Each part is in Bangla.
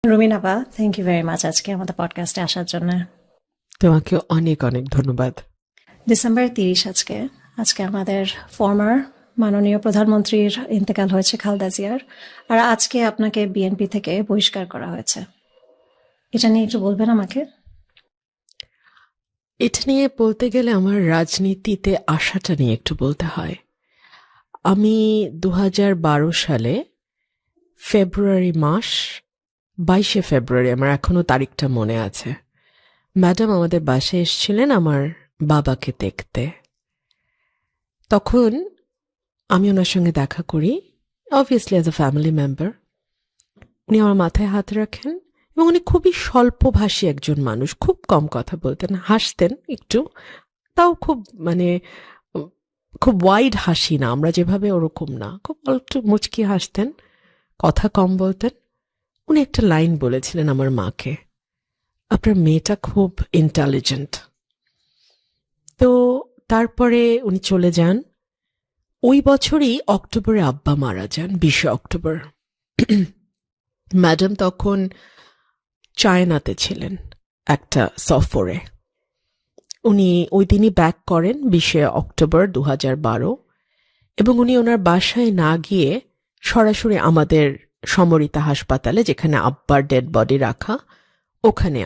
রুমিন আপা, থ্যাংক ইউ ভেরি মাচ আজকে আমাদের পডকাস্টে আসার জন্য। তোমাকে অনেক অনেক ধন্যবাদ। ডিসেম্বর 30 আজকে আজকে আমাদের ফর্মার মাননীয় প্রধানমন্ত্রীর ইন্তেকাল হয়েছে, খালেদা জিয়ার। আর আজকে আপনাকে বিএনপি থেকে বহিষ্কার করা হয়েছে, এটা নিয়ে একটু বলবেন আমাকে? এটা নিয়ে বলতে গেলে আমার রাজনীতিতে আসাটা নিয়ে একটু বলতে হয়। আমি 2012 সালে ফেব্রুয়ারি মাস 22শে ফেব্রুয়ারি, আমার এখনো তারিখটা মনে আছে, ম্যাডাম আমাদের বাসায় এসেছিলেন আমার বাবাকে দেখতে। তখন আমি ওনার সঙ্গে দেখা করি, obviously as a family member. উনি আমার মাথায় হাত রাখেন এবং উনি খুবই স্বল্পভাষী একজন মানুষ, খুব কম কথা বলতেন, হাসতেন একটু, তাও খুব খুব ওয়াইড হাসি না, আমরা যেভাবে ওরকম না, খুব একটু মুচকি হাসতেন, কথা কম বলতেন। উনি একটা লাইন বলেছিলেন আমার মাকে, আপনার মেয়েটা খুব ইন্টেলিজেন্ট। তো তারপরে উনি চলে যান। ওই বছরই অক্টোবরে আব্বা মারা যান, 20শে অক্টোবর। ম্যাডাম তখন চায়নাতে ছিলেন একটা সফরে। উনি ওই দিনই ব্যাক করেন 20শে অক্টোবর 2012, এবং উনি ওনার বাসায় না গিয়ে সরাসরি আমাদের সমরিতা হাসপাতালে, যেখানে আব্বার ডেড বডি রাখা, ওখানে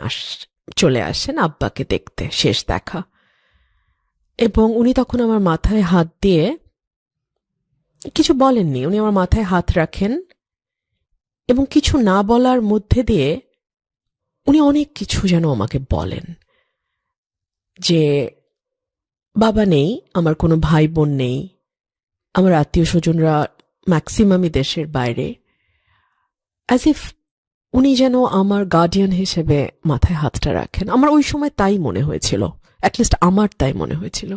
চলে আসেন আব্বাকে দেখতে, শেষ দেখা। এবং উনি তখন আমার মাথায় হাত দিয়ে কিছু বলেননি, উনি আমার মাথায় হাত রাখেন এবং কিছু না বলার মধ্যে দিয়ে উনি অনেক কিছু যেন আমাকে বলেন, যে বাবা নেই, আমার কোনো ভাই বোন নেই, আমার আত্মীয় স্বজনরা ম্যাক্সিমামই দেশের বাইরে, অ্যাজ ইফ উনি যেন আমার গার্ডিয়ান হিসেবে মাথায় হাতটা রাখেন। আমার ওই সময় তাই মনে হয়েছিল, অ্যাটলিস্ট আমার তাই মনে হয়েছিল।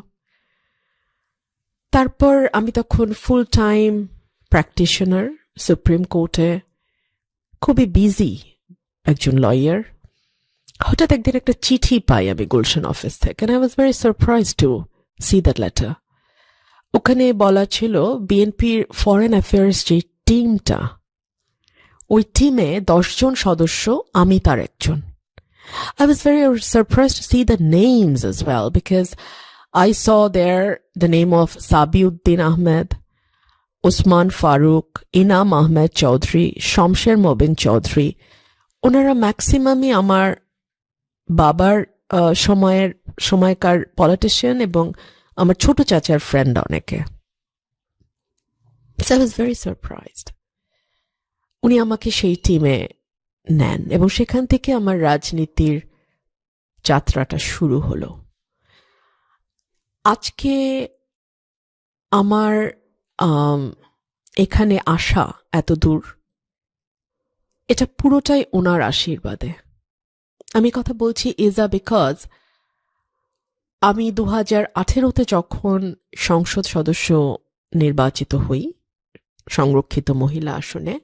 তারপর আমি তখন ফুল টাইম প্র্যাকটিশনার, সুপ্রিম কোর্টে খুবই বিজি একজন লয়ার। হঠাৎ একদিন একটা চিঠি পাই আমি গুলশান অফিস থেকে, and I was very surprised to see that letter. ওখানে বলা ছিল বিএনপির ফরেন অ্যাফেয়ার্স যে টিমটা, ওই টিমে 10 জন সদস্য, আমি তার একজন। I was very surprised to see the names as well, because I saw there the name of Sabiuddin Ahmed, Usman Farooq, Inam Ahmed Chaudhry, Shamsher Mobin Chaudhry. ওনারা ম্যাক্সিমামই আমার বাবার সময়কার পলিটিশিয়ান এবং আমার ছোট চাচার ফ্রেন্ড অনেকে। So I was very surprised. উনি আমাকে সেই টিমে নেন এবং সেখান থেকে আমার রাজনীতির যাত্রাটা শুরু হলো। আজকে আমার এখানে আসা এত দূর, এটা পুরোটাই ওনার আশীর্বাদে। আমি কথা বলছি বিকজ আমি 2018-তে যখন সংসদ সদস্য নির্বাচিত হই সংরক্ষিত মহিলা আসনে,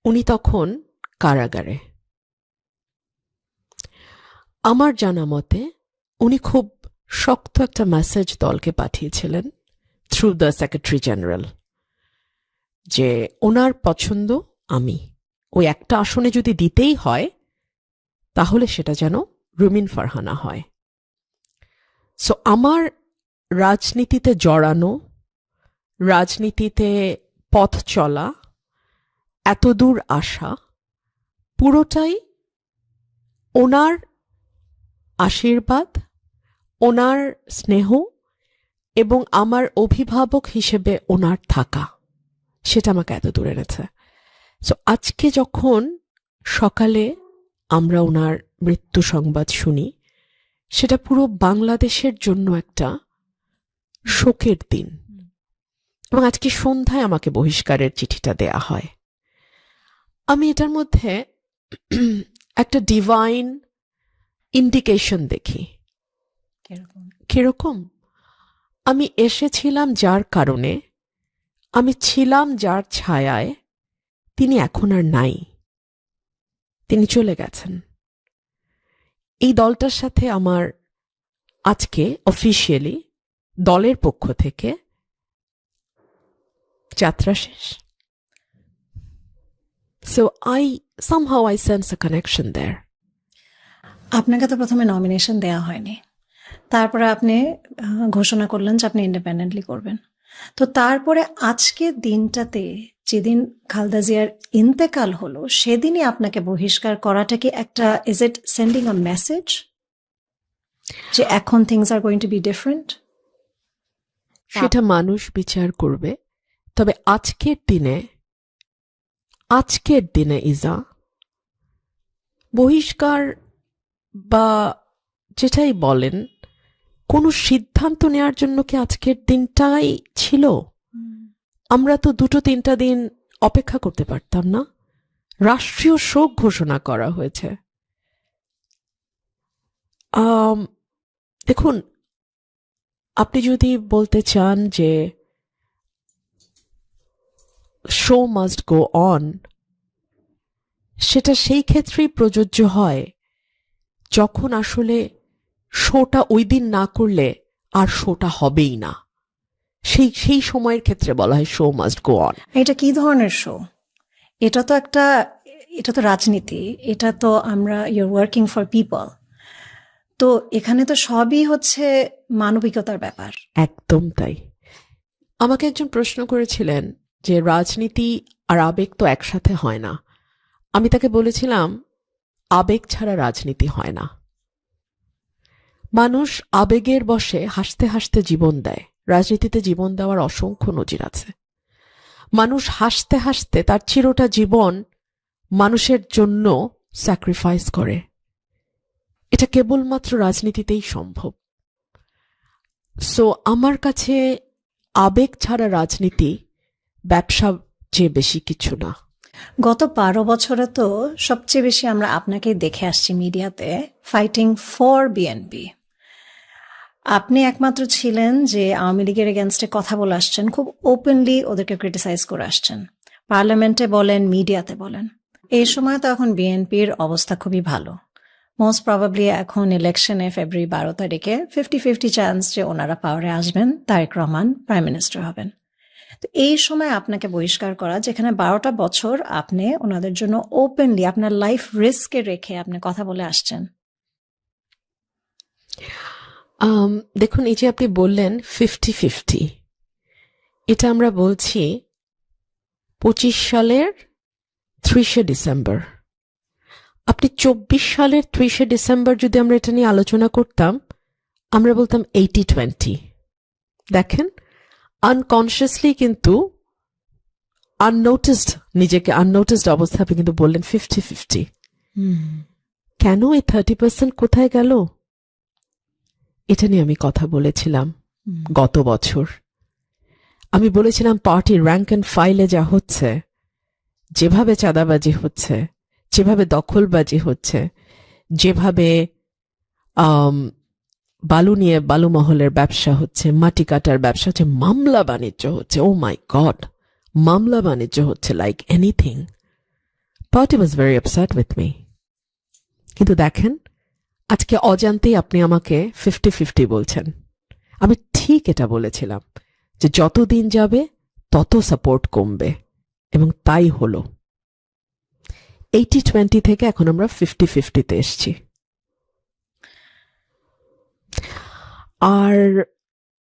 উনি তখন কারাগারে। আমার জানা মতে উনি খুব শক্ত একটা মেসেজ দলকে পাঠিয়েছিলেন থ্রু দ্য সেক্রেটারি জেনারেল, যে ওনার পছন্দ আমি, ওই একটা আসনে যদি দিতেই হয় তাহলে সেটা যেন রুমিন ফারহানা হয়। সো আমার রাজনীতিতে জড়ানো, রাজনীতিতে পথ চলা, এতদূর আসা, পুরোটাই ওনার আশীর্বাদ, ওনার স্নেহ এবং আমার অভিভাবক হিসেবে ওনার থাকা, সেটা আমাকে এত দূর এনেছে। সো আজকে যখন সকালে আমরা ওনার মৃত্যু সংবাদ শুনি, সেটা পুরো বাংলাদেশের জন্য একটা শোকের দিন। এবং আজকে সন্ধ্যায় আমাকে বহিষ্কারের চিঠিটা দেয়া হয়। আমি এটার মধ্যে একটা ডিভাইন ইন্ডিকেশন দেখি। কিরকম? আমি এসেছিলাম যার কারণে, আমি ছিলাম যার ছায়ায়, তিনি এখন আর নাই, তিনি চলে গেছেন। এই দলটার সাথে আমার আজকে অফিসিয়ালি দলের পক্ষ থেকে যাত্রা শেষ। So somehow I sense a connection there. আপনাকে তো প্রথমে নমিনেশন দেয়া হয়নি, তারপরে আপনি ঘোষণা করলেন যে আপনি ইন্ডিপেন্ডেন্টলি করবেন। তো তারপরে আজকের দিনটাতে, যেদিন খালেদা জিয়ার ইন্তেকাল হলো, সেদিনই আপনাকে বহিষ্কার করাটা কি একটা, is it sending a message যে এখন things are going to B different? সেটা মানুষ বিচার করবে। তবে আজকের দিনে ইজা, বহিষ্কার বা যেটাই বলেন, কোনো সিদ্ধান্ত নেওয়ার জন্য কি আজকের দিনটাই ছিল? আমরা তো 2-3 দিন অপেক্ষা করতে পারতাম না? রাষ্ট্রীয় শোক ঘোষণা করা হয়েছে। দেখুন, আপনি যদি বলতে চান যে শো মাস্ট গো অন, সেটা সেই ক্ষেত্রেই প্রযোজ্য হয় যখন আসলে শোটা ওই দিন না করলে আর শোটা হবেই না। সেই সময়ের ক্ষেত্রে বলা হয় শো মাস্ট গো অন। এটা কি ধরনের শো? এটা তো রাজনীতি, এটা তো আমরা ইউর ওয়ার্কিং ফর পিপল। তো এখানে তো সবই হচ্ছে মানবিকতার ব্যাপার। একদম তাই। আমাকে একজন প্রশ্ন করেছিলেন যে রাজনীতি আর আবেগ তো একসাথে হয় না। আমি তাকে বলেছিলাম, আবেগ ছাড়া রাজনীতি হয় না। মানুষ আবেগের বশে হাসতে হাসতে জীবন দেয়। রাজনীতিতে জীবন দেওয়ার অসংখ্য নজির আছে। মানুষ হাসতে হাসতে তার চিরটা জীবন মানুষের জন্য স্যাক্রিফাইস করে। এটা কেবলমাত্র রাজনীতিতেই সম্ভব। সো আমার কাছে আবেগ ছাড়া রাজনীতি ব্যবসা চেয়ে বেশি কিছু না। গত 12 বছরে তো সবচেয়ে বেশি আমরা আপনাকে দেখে আসছি মিডিয়াতে ফাইটিং ফর বিএনপি। আপনি একমাত্র ছিলেন যে আওয়ামী লীগের এগেনস্টে কথা বলে আসছেন, খুব ওপেনলি ওদেরকে ক্রিটিসাইজ করে আসছেন, পার্লামেন্টে বলেন, মিডিয়াতে বলেন। এই সময় তো এখন বিএনপির অবস্থা খুবই ভালো। মোস্ট প্রবাবলি এখন ইলেকশনে ফেব্রুয়ারি 12 তারিখে 50-50 চান্স যে ওনারা পাওয়ারে আসবেন, তারেক রহমান প্রাইম মিনিস্টার হবেন। তো এই সময় আপনাকে বহিষ্কার করা, যেখানে 12টা বছর আপনি ওনাদের জন্য ওপেনলি আপনার লাইফ রিস্কে রেখে আপনি কথা বলে আসছেন। দেখুন, এই যে আপনি বললেন 50-50, এটা আমরা বলছি 25 সালের 30শে ডিসেম্বর। আপনি 24 সালের 30শে ডিসেম্বর যদি আমরা এটা নিয়ে আলোচনা করতাম, আমরা বলতাম 80-20। দেখেন, আনকনসিয়াসলি কিন্তু নিজেকে আননোটিসড অবস্থা আপনি কিন্তু বললেন 50-50। কেন এই 30% কোথায় গেল? এটা নিয়ে আমি কথা বলেছিলাম গত বছর। আমি বলেছিলাম পার্টির র্যাঙ্ক অ্যান্ড ফাইলে যা হচ্ছে, যেভাবে চাঁদাবাজি হচ্ছে, যেভাবে দখলবাজি হচ্ছে, যেভাবে বালু নিয়ে বালু মহলের ব্যবসা হচ্ছে, মাটি কাটার ব্যবসা হচ্ছে, মামলা বাণিজ্য হচ্ছে, ও মাই গড, মামলা বাণিজ্য হচ্ছে like anything. Party was very upset with me. কিন্তু দেখেন, আজকে অজান্তেই আপনি আমাকে 50-50 বলছেন। আমি ঠিক এটা বলেছিলাম যে যত দিন যাবে তত সাপোর্ট কমবে, এবং তাই হলো। 80-20 থেকে এখন আমরা 50-50-তে এসছি। আর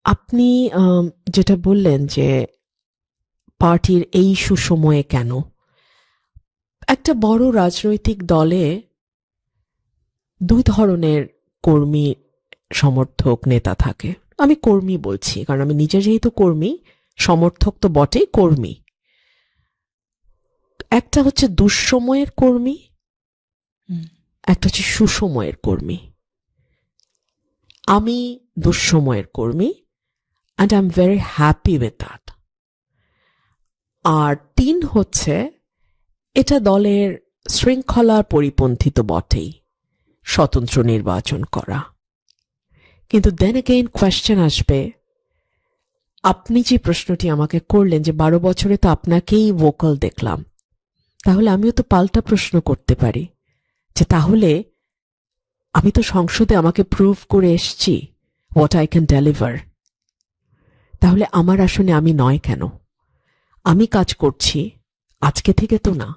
আপনি যেটা বললেন যে পার্টির এই সুসময়ে কেন, একটা বড় রাজনৈতিক দলে 2 ধরনের কর্মী, সমর্থক, নেতা থাকে। আমি কর্মী বলছি কারণ আমি নিজে যেহেতু কর্মী, সমর্থক তো বটেই, কর্মী। একটা হচ্ছে দুঃসময়ের কর্মী, একটা হচ্ছে সুসময়ের কর্মী। আমি দুঃসময়ের কর্মী, and I'm very happy with that. আর 3 হচ্ছে, এটা দলের শৃঙ্খলার পরিপন্থী তো বটেই, স্বতন্ত্র নির্বাচন করা। কিন্তু দেন এগেইন কোয়েশ্চেন আসবে, আপনি যে প্রশ্নটি আমাকে করলেন যে 12 বছরে তো আপনাকেই ভোকাল দেখলাম, তাহলে আমিও তো পাল্টা প্রশ্ন করতে পারি যে তাহলে আমি তো সংসদে আমাকে প্রুভ করে এসছি হোয়াট আই ক্যান ডেলিভার। তাহলে আমার আসনে আমি নয় কেন? আমি কাজ করছি আজকে থেকে তো না,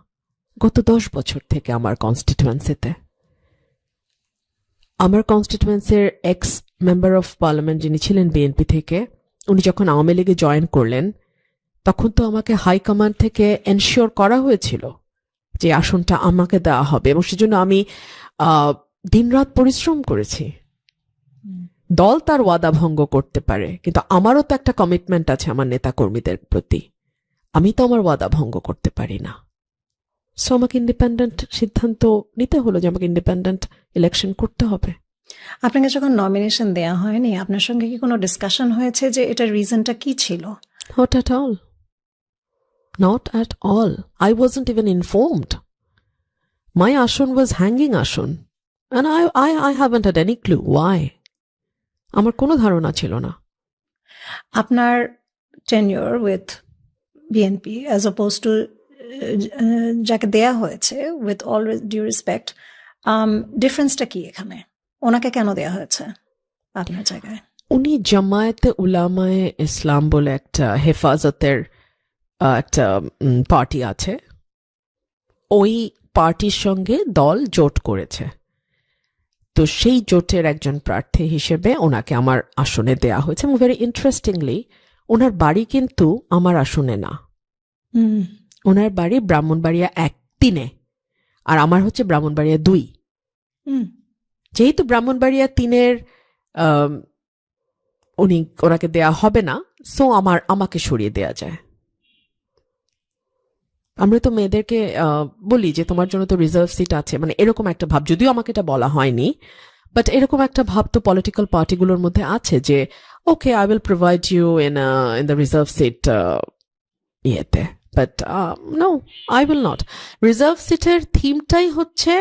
গত 10 বছর থেকে আমার কনস্টিটুয়েন্সিতে। আমার কনস্টিটুয়েন্সির এক্স মেম্বার অফ পার্লামেন্ট যিনি ছিলেন বিএনপি থেকে, উনি যখন আওয়ামী লীগে জয়েন করলেন তখন তো আমাকে হাইকমান্ড থেকে এনশিওর করা হয়েছিল যে আসনটা আমাকে দেওয়া হবে, এবং সেজন্য আমি দিনরাত পরিশ্রম করেছি। দল তার ওয়াদা ভঙ্গ করতে পারে, কিন্তু আমারও তো একটা কমিটমেন্ট আছে আমার নেতা কর্মীদের প্রতি। আমি তো আমার ওয়াদা ভঙ্গ করতে পারি না। সো আমাকে ইন্ডিপেন্ডেন্ট সিদ্ধান্ত নিতে হলো যে আমাকে ইন্ডিপেন্ডেন্ট ইলেকশন করতে হবে। আপনাকে যখন নমিনেশন দেয়া হয়নি, আপনার সঙ্গে কি কোনো ডিসকাশন হয়েছে যে এটার রিজনটা কি ছিল? Not at all. Not at all. I wasn't even informed. My ashon was hanging ashon. And I haven't had any clue why. আমার কোনো ধারণা ছিল না। আপনার tenure with BNP as oppose to যাকে দেয়া হয়েছে, উইথ অল ডিউ রেসপেক্ট, ডিফারেন্সটা কি এখানে? ওনাকে কেন দেয়া হয়েছে আপনার জায়গায়? উনি জামায়াতে উলামায়ে ইসলাম বলে একটা হেফাজতের একটা পার্টি আছে, ওই পার্টির সঙ্গে দল জোট করেছে। তো সেই জোটের একজন প্রার্থী হিসেবে ওনাকে আমার আসনে দেয়া হয়েছে। এবং ভেরি ইন্টারেস্টিংলি ওনার বাড়ি কিন্তু আমার আসনে না। ওনার বাড়ি ব্রাহ্মণবাড়িয়া 1-3-এ, আর আমার হচ্ছে ব্রাহ্মণবাড়িয়া 2। যেহেতু ব্রাহ্মণবাড়িয়া 3-এর ওনাকে দেয়া হবে না, সো আমাকে সরিয়ে দেয়া যায়। আমরা তো মেয়েদেরকে বলি যে তোমার জন্য তো রিজার্ভ সিট আছে, মানে এরকম একটা ভাব, যদিও আমাকে এটা বলা হয়নি, বাট এরকম একটা ভাব তো পলিটিক্যাল পার্টিগুলোর মধ্যে আছে যে okay I will provide you in the reserve seat ইয়েতে, but no, I will not. Reserve সিটের থিমটাই হচ্ছে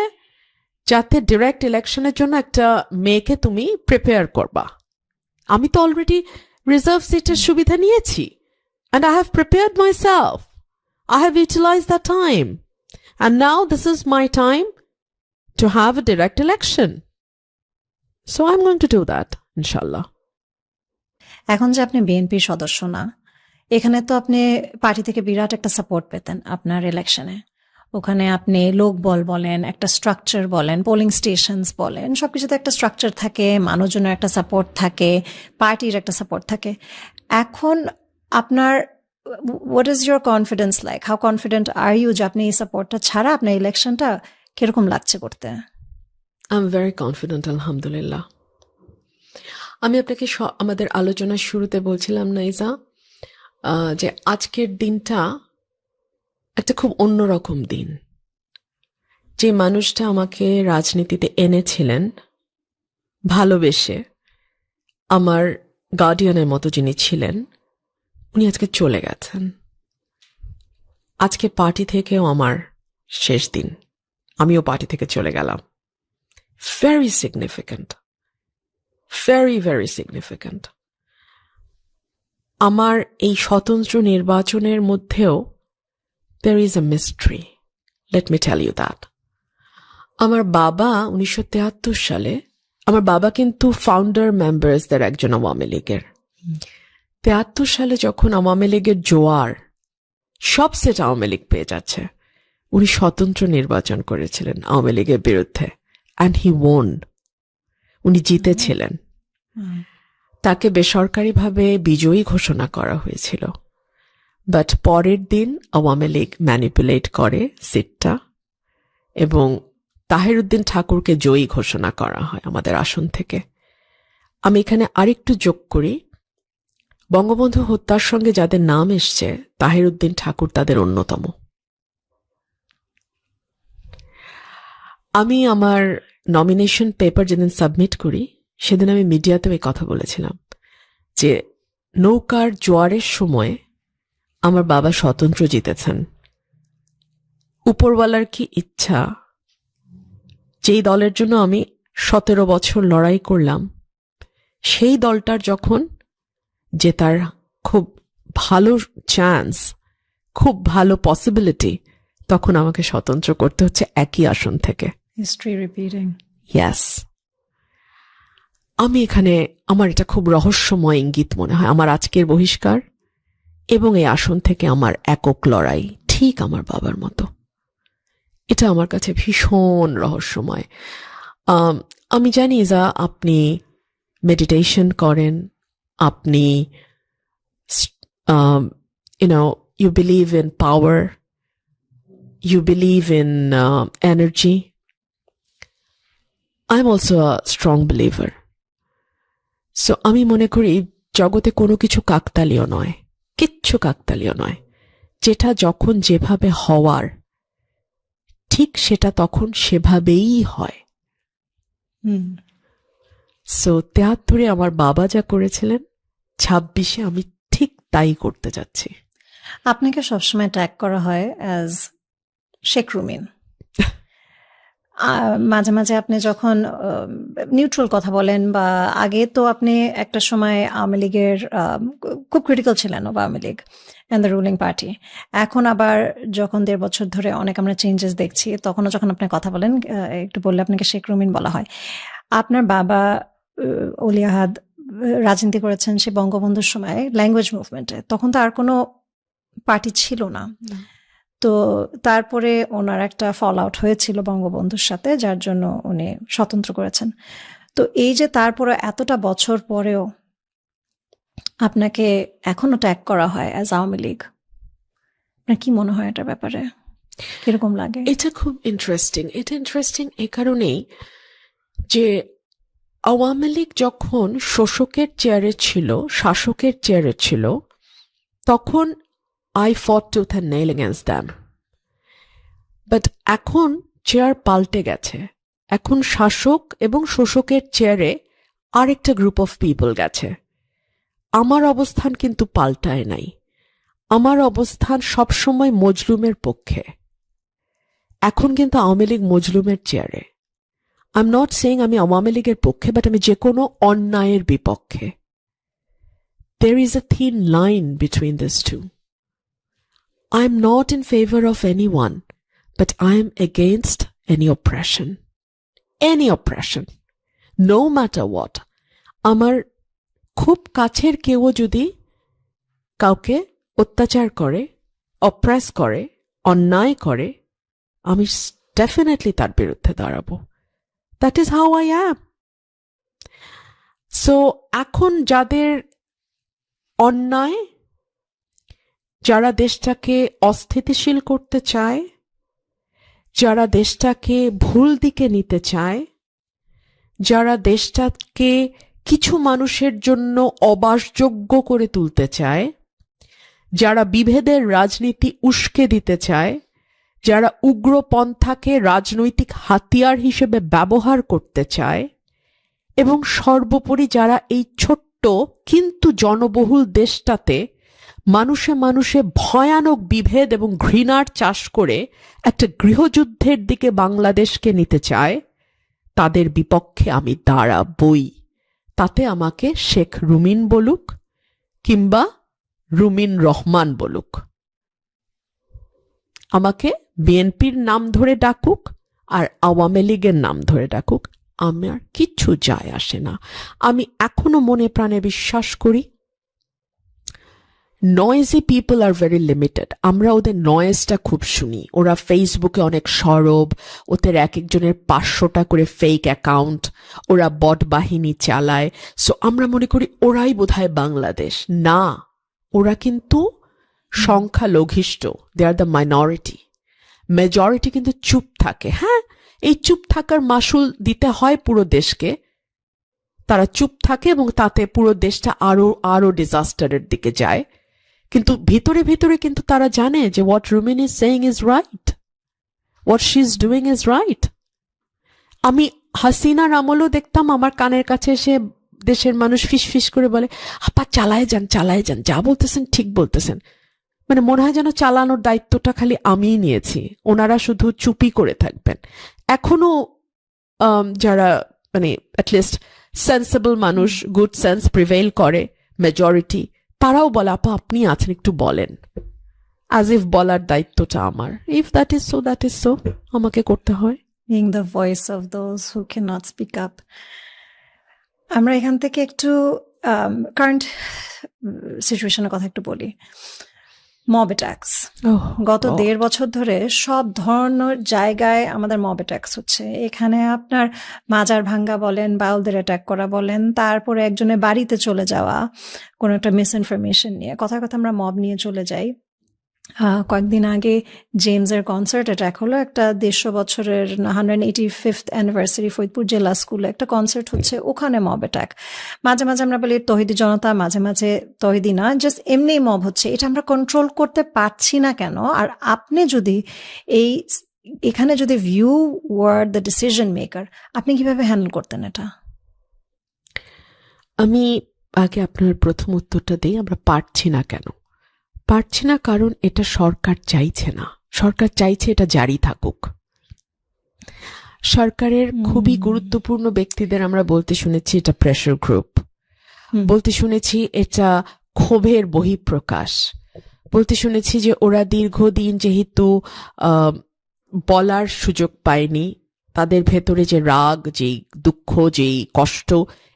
যাতে ডিরেক্ট ইলেকশনের জন্য একটা মেয়েকে তুমি প্রিপেয়ার করবা। আমি তো অলরেডি রিজার্ভ সিটের সুবিধা নিয়েছি, and I have prepared myself. I have utilized that time. And now this is my time to have a direct election. So I'm going to do that, inshallah. এখন যে আপনি বিএনপির সদস্য না, এখানে তো আপনি পার্টি থেকে বিরাট একটা সাপোর্ট পেতেন আপনার ইলেকশনে। ওখানে আপনি লোকবল বলেন, একটা স্ট্রাকচার বলেন, পোলিং স্টেশনস বলেন, সবকিছুতে একটা স্ট্রাকচার থাকে, মানুষজনের একটা সাপোর্ট থাকে, পার্টির একটা সাপোর্ট থাকে। এখন আপনার what is your confidence like? How confident are you যে আপনি এই সাপোর্টটা ছাড়া আপনার ইলেকশনটা কিরকম লাগছে করতে? I'm very confident, alhamdulillah. আমি আপনাকে আমাদের আলোচনার শুরুতে বলছিলাম না ইজা, যে আজকের দিনটা একটা খুব অন্যরকম দিন। যে মানুষটা আমাকে রাজনীতিতে এনেছিলেন ভালোবেসে, আমার গার্ডিয়ানের মতো যিনি ছিলেন, উনি আজকে চলে গেছেন। আজকে পার্টি থেকেও আমার শেষ দিন, আমিও পার্টি থেকে চলে গেলাম। Very significant, very very significant. আমার এই স্বতন্ত্র নির্বাচনের মধ্যেও there is a mystery. Let me tell you that. আমার বাবা 1973 সালে, আমার বাবা কিন্তু ফাউন্ডার মেম্বার্সদের একজন আওয়ামী লীগের। 73 সালে যখন আওয়ামী লীগের জোয়ার, সব সেট আওয়ামী লীগ পেয়ে যাচ্ছে, উনি স্বতন্ত্র নির্বাচন করেছিলেন আওয়ামী লীগের বিরুদ্ধে, and he won. উনি জিতেছিলেন। তাকে বেসরকারিভাবে বিজয়ী ঘোষণা করা হয়েছিল, বাট পরের দিন আওয়ামী লীগ ম্যানিপুলেট করে সিটটা, এবং তাহিরউদ্দিন ঠাকুরকে জয়ী ঘোষণা করা হয় আমাদের আসন থেকে। আমি এখানে আরেকটু যোগ করি, বঙ্গবন্ধু হত্যার সঙ্গে যাদের নাম এসছে, তাহিরউদ্দিন ঠাকুর তাদের অন্যতম। আমি আমার নমিনেশন পেপার যেদিন সাবমিট করি, সেদিন আমি মিডিয়াতেও এই কথা বলেছিলাম যে নৌকার জোয়ারের সময় আমার বাবা স্বতন্ত্র জিতেছেন। উপরওয়ালার কি ইচ্ছা, যেই দলের জন্য আমি 17 বছর লড়াই করলাম, সেই দলটার যখন জেতার খুব ভালো চান্স, খুব ভালো পসিবিলিটি, তখন আমাকে স্বতন্ত্র করতে হচ্ছে একই আসন থেকে। History repeating. ইয়েস। আমি এখানে, আমার এটা খুব রহস্যময় ইঙ্গিত মনে হয়, আমার আজকের বহিষ্কার এবং এই আসন থেকে আমার একক লড়াই ঠিক আমার বাবার মতো। এটা আমার কাছে ভীষণ রহস্যময়। আমি জানি যা আপনি মেডিটেশন করেন, আপনি you believe in power, you believe in energy. I'm also a strong believer. So আমি মনে করি জগতে কোনো কিছু কাকতালীয় নয়, কিচ্ছু কাকতালীয় নয়। যেটা যখন যেভাবে হওয়ার ঠিক সেটা তখন সেভাবেই হয়। সো 73-এ আমার বাবা যা করেছিলেন, 26-এ আমি ঠিক তাই করতে যাচ্ছি। আপনাকে সবসময় ট্যাগ করা হয় অ্যাজ শেখ রুমিন। মাঝে মাঝে আপনি যখন নিউট্রাল কথা বলেন, বা আগে তো আপনি একটা সময় আওয়ামী লীগের খুব ক্রিটিক্যাল ছিলেন of Awami League and the ruling party. এখন আবার যখন 1.5 বছর ধরে অনেক আমরা চেঞ্জেস দেখছি, তখনও যখন আপনি কথা বলেন একটু বললে আপনাকে শেখ রুমিন বলা হয়। আপনার বাবা অলি আহাদ রাজনীতি করেছেন সে বঙ্গবন্ধুর সময় ল্যাঙ্গুয়েজ মুভমেন্টে, তখন তো আর কোনো পার্টি ছিল না। তো তারপরে ওনার একটা ফল আউট হয়েছিল বঙ্গবন্ধুর সাথে, যার জন্য উনি স্বতন্ত্র করেছেন। তো এই যে তারপরে এতটা বছর পরেও আপনাকে এখনো ট্যাগ করা হয় অ্যাজ আওয়ামী লীগ, আপনার কি মনে হয় এটার ব্যাপারে, কিরকম লাগে? এটা খুব ইন্টারেস্টিং। এটা ইন্টারেস্টিং এই কারণেই যে আওয়ামী লীগ যখন শোষকের চেয়ারে ছিল, শাসকের চেয়ারে ছিল, তখন I fought tooth and nail against them. But এখন চেয়ার পাল্টে গেছে। এখন শাসক এবং শোষকের চেয়ারে আরেকটা গ্রুপ অফ পিপল গেছে। আমার অবস্থান কিন্তু পাল্টায় নাই। আমার অবস্থান সবসময় মজলুমের পক্ষে। এখন কিন্তু আওয়ামী লীগ মজলুমের চেয়ারে। আই এম নট সেইং আমি আওয়ামী লীগের পক্ষে, বাট আমি যে কোনো অন্যায়ের বিপক্ষে। There is a thin line between these two. I am not in favor of anyone, but I am against any oppression. Any oppression. No matter what. আমার খুব কাছের কেউ যদি কাউকে অত্যাচার করে, অপ্রেস করে, অন্যায় করে, আমি ডেফিনেটলি তার বিরুদ্ধে দাঁড়াবো। That is how I am. So এখন যাদের অন্যায়, যারা দেশটাকে অস্থিতিশীল করতে চায়, যারা দেশটাকে ভুল দিকে নিতে চায়, যারা দেশটাকে কিছু মানুষের জন্য অবাসযোগ্য করে তুলতে চায়, যারা বিভেদের রাজনীতি উস্কে দিতে চায়, যারা উগ্রপন্থাকে রাজনৈতিক হাতিয়ার হিসেবে ব্যবহার করতে চায়, এবং সর্বোপরি যারা এই ছোট্ট কিন্তু জনবহুল দেশটাতে মানুষে মানুষে ভয়ানক বিভেদ এবং ঘৃণার চাষ করে একটা গৃহযুদ্ধের দিকে বাংলাদেশকে নিতে চায়, তাদের বিপক্ষে আমি দাঁড়াবই। তাতে আমাকে শেখ রুমিন বলুক কিংবা রুমিন রহমান বলুক, আমাকে বিএনপির নাম ধরে ডাকুক আর আওয়ামী লীগের নাম ধরে ডাকুক, আমার কিচ্ছু যায় আসে না। আমি এখনো মনে প্রাণে বিশ্বাস করি noisy people are very limited. আমরা ওদের নয়েজটা খুব শুনি। ওরা ফেসবুকে অনেক সরব, ওদের এক একজনের 500টা করে ফেক অ্যাকাউন্ট, ওরা বট বাহিনী চালায়। সো আমরা মনে করি ওরাই বোধহয় বাংলাদেশ। না, ওরা কিন্তু সংখ্যালঘিষ্ঠ, দে আর দ্য মাইনরিটি। মেজরিটি কিন্তু চুপ থাকে। হ্যাঁ, এই চুপ থাকার মাসুল দিতে হয় পুরো দেশকে। তারা চুপ থাকে এবং তাতে পুরো দেশটা আরো আরো ডিজাস্টারের দিকে যায়। কিন্তু ভিতরে ভিতরে কিন্তু তারা জানে যে what Rumin is saying is right, what she's doing is right. আমি হাসিনার আমলও দেখতাম আমার কানের কাছে এসে দেশের মানুষ ফিসফিস করে বলে, আপা চালায় যান, চালায় যান, যা বলতেছেন ঠিক বলতেছেন। মানে মনে হয় যেন চালানোর দায়িত্বটা খালি আমিই নিয়েছি, ওনারা শুধু চুপি করে থাকবেন। এখনো যারা মানে অ্যাটলিস্ট সেন্সিবল মানুষ, গুড সেন্স প্রিভেইল করে, মেজরিটি, তারাও বলে আপা আপনি আছেন একটু বলেন, অ্যাজ ইফ বলার দায়িত্বটা আমার। If that is so, that is so, আমাকে করতে হয়। Being the voice of those who cannot speak up. আমরা এখান থেকে একটু কারেন্ট সিচুয়েশনের কথা একটু বলি। Mob attacks. গত 1.5 বছর ধরে সব ধরনের জায়গায় আমাদের মব অ্যাটাকস হচ্ছে। এখানে আপনার মাজার ভাঙ্গা বলেন, বাউলদের অ্যাটাক করা বলেন, তারপরে একজনের বাড়িতে চলে যাওয়া কোনো একটা মিস ইনফরমেশন নিয়ে, কথায় কথা আমরা মব নিয়ে চলে যাই। কয়েকদিন আগে জেমসের কনসার্ট অ্যাটাক হলো, একটা 150 বছরের 185th অ্যানিভার্সারি ফরিদপুর জেলা স্কুলে একটা কনসার্ট হচ্ছে, ওখানে মব অ্যাটাক। মাঝে মাঝে আমরা বলি তৌহিদি জনতা, মাঝে মাঝে তৌহিদি না, জাস্ট এমনি মব হচ্ছে। এটা আমরা কন্ট্রোল করতে পারছি না কেন? আর আপনি যদি এখানে যদি ভিউ ওয়ার দ্য ডিসিশন মেকার, আপনি কিভাবে হ্যান্ডেল করতেন এটা? আমি আগে আপনার প্রথম উত্তরটা দিই, আমরা পারছি না কেন? পারছি না কারণ এটা সরকার চাইছে না। সরকার চাইছে এটা জারি থাকুক। সরকারের খুবই গুরুত্বপূর্ণ ব্যক্তিদের আমরা বলতে শুনেছি এটা প্রেশার গ্রুপ, বলতে শুনেছি এটা ক্ষোভের বহিঃপ্রকাশ, বলতে শুনেছি যে ওরা দীর্ঘদিন যেহেতু বলার সুযোগ পায়নি, তাদের ভেতরে যে রাগ, যেই দুঃখ, যেই কষ্ট,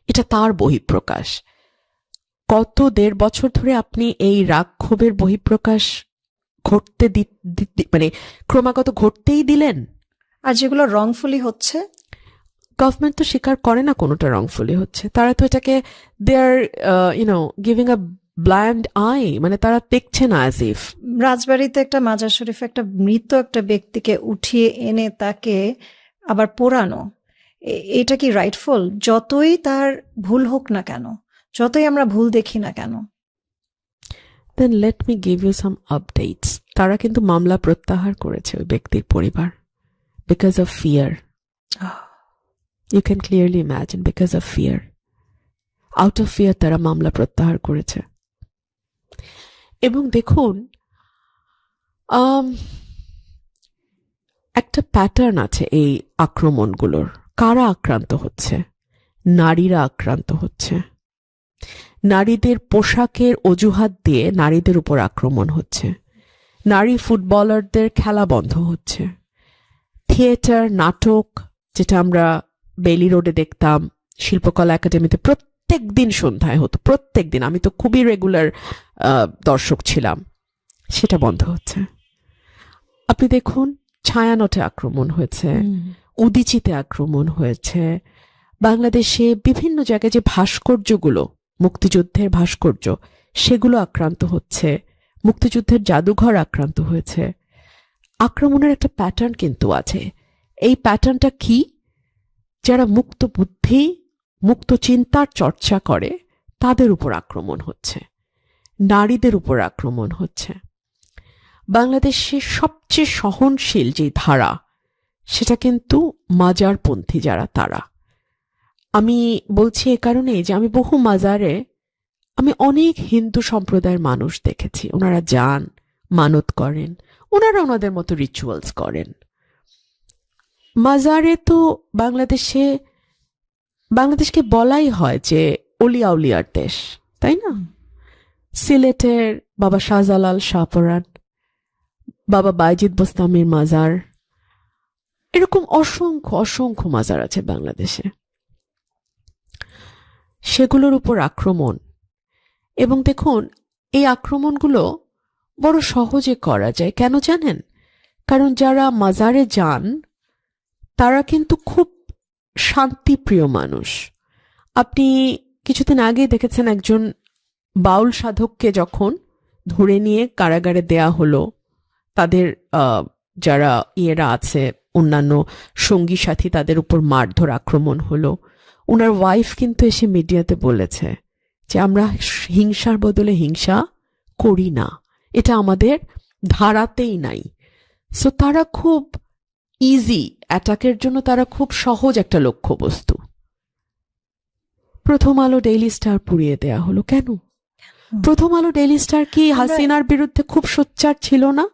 এটা তার বহিঃপ্রকাশ। গত 1.5 বছর ধরে আপনি এই রাগ ক্ষোভের বহিঃপ্রকাশ ঘটতে মানে ক্রমাগত ঘটতেই দিলেন। আর যেগুলো রংফুলি হচ্ছে, গভর্নমেন্ট তো স্বীকার করে না কোনোটা রংফুলি হচ্ছে। তারা তো এটাকে they are giving a blind eye, মানে তারা দেখছে না অ্যাজ ইফ। রাজবাড়িতে একটা মাজার শরীফে একটা মৃত একটা ব্যক্তিকে উঠিয়ে এনে তাকে আবার পোড়ানো, এটা কি রাইটফুল? যতই তার ভুল হোক না কেন, যতই আমরা ভুল দেখি না কেন। Then let me give you some updates. তারা কিন্তু মামলা প্রত্যাহার করেছে ওই ব্যক্তির পরিবার, because of fear. You can clearly imagine, because of fear. Out of fear তারা মামলা প্রত্যাহার করেছে। এবং দেখুন, একটা প্যাটার্ন আছে এই আক্রমণগুলোর। কারা আক্রান্ত হচ্ছে? নারীরা আক্রান্ত হচ্ছে। নারীদের পোশাকের অজুহাত দিয়ে নারীদের উপর আক্রমণ হচ্ছে। নারী ফুটবলারদের খেলা বন্ধ হচ্ছে। থিয়েটার, নাটক, যেটা আমরা বেলি রোডে দেখতাম, শিল্পকলা একাডেমিতে প্রত্যেক দিন সন্ধ্যায় হতো, প্রত্যেক দিন, আমি তো খুবই রেগুলার দর্শক ছিলাম, সেটা বন্ধ হচ্ছে। আপনি দেখুন, ছায়ানটে আক্রমণ হয়েছে, উদীচিতে আক্রমণ হয়েছে, বাংলাদেশে বিভিন্ন জায়গায় যে ভাস্কর্যগুলো, মুক্তিযুদ্ধের ভাস্কর্য, সেগুলো আক্রান্ত হচ্ছে, মুক্তিযুদ্ধের জাদুঘর আক্রান্ত হয়েছে। আক্রমণের একটা প্যাটার্ন কিন্তু আছে। এই প্যাটার্নটা কি? যারা মুক্ত বুদ্ধি, মুক্ত চিন্তার চর্চা করে, তাদের উপর আক্রমণ হচ্ছে, নারীদের উপর আক্রমণ হচ্ছে। বাংলাদেশের সবচেয়ে সহনশীল যে ধারা, সেটা কিন্তু মাজারপন্থী যারা, তারা। আমি বলছি এ কারণে যে আমি বহু মাজারে আমি অনেক হিন্দু সম্প্রদায়ের মানুষ দেখেছি। ওনারা যান, মানত করেন, ওনারা ওনাদের মতো রিচুয়ালস করেন। মাজারে তো বাংলাদেশকে বলাই হয় যে অলিয়া উলিয়ার দেশ, তাই না? সিলেটের বাবা শাহজালাল শাহপরান, বাবা বাইজিদ বোস্তামির মাজার, এরকম অসংখ্য অসংখ্য মাজার আছে বাংলাদেশে। সেগুলোর উপর আক্রমণ। এবং দেখুন, এই আক্রমণগুলো বড় সহজে করা যায়। কেন জানেন? কারণ যারা মাজারে যান তারা কিন্তু খুব শান্তিপ্রিয় মানুষ। আপনি কিছুদিন আগে দেখেছেন একজন বাউল সাধককে যখন ধরে নিয়ে কারাগারে দেয়া হলো, তাদের যারা ইয়েরা আছে, অন্যান্য সঙ্গী সাথী, তাদের উপর মারধর আক্রমণ হলো। ওনার ওয়াইফ কিন্তু এসে মিডিয়াতে বলেছে যে আমরা হিংসার বদলে হিংসা করি না, এটা আমাদের ধারাতেই নাই। সো তারা খুব ইজি অ্যাটাকের জন্য, তারা খুব সহজ একটা লক্ষ্যবস্তু। প্রথম আলো, ডেইলি স্টার পুড়িয়ে দেয়া হলো কেন? প্রথম আলো, ডেইলি স্টার কি হাসিনার বিরুদ্ধে খুব সোচ্চার ছিল না?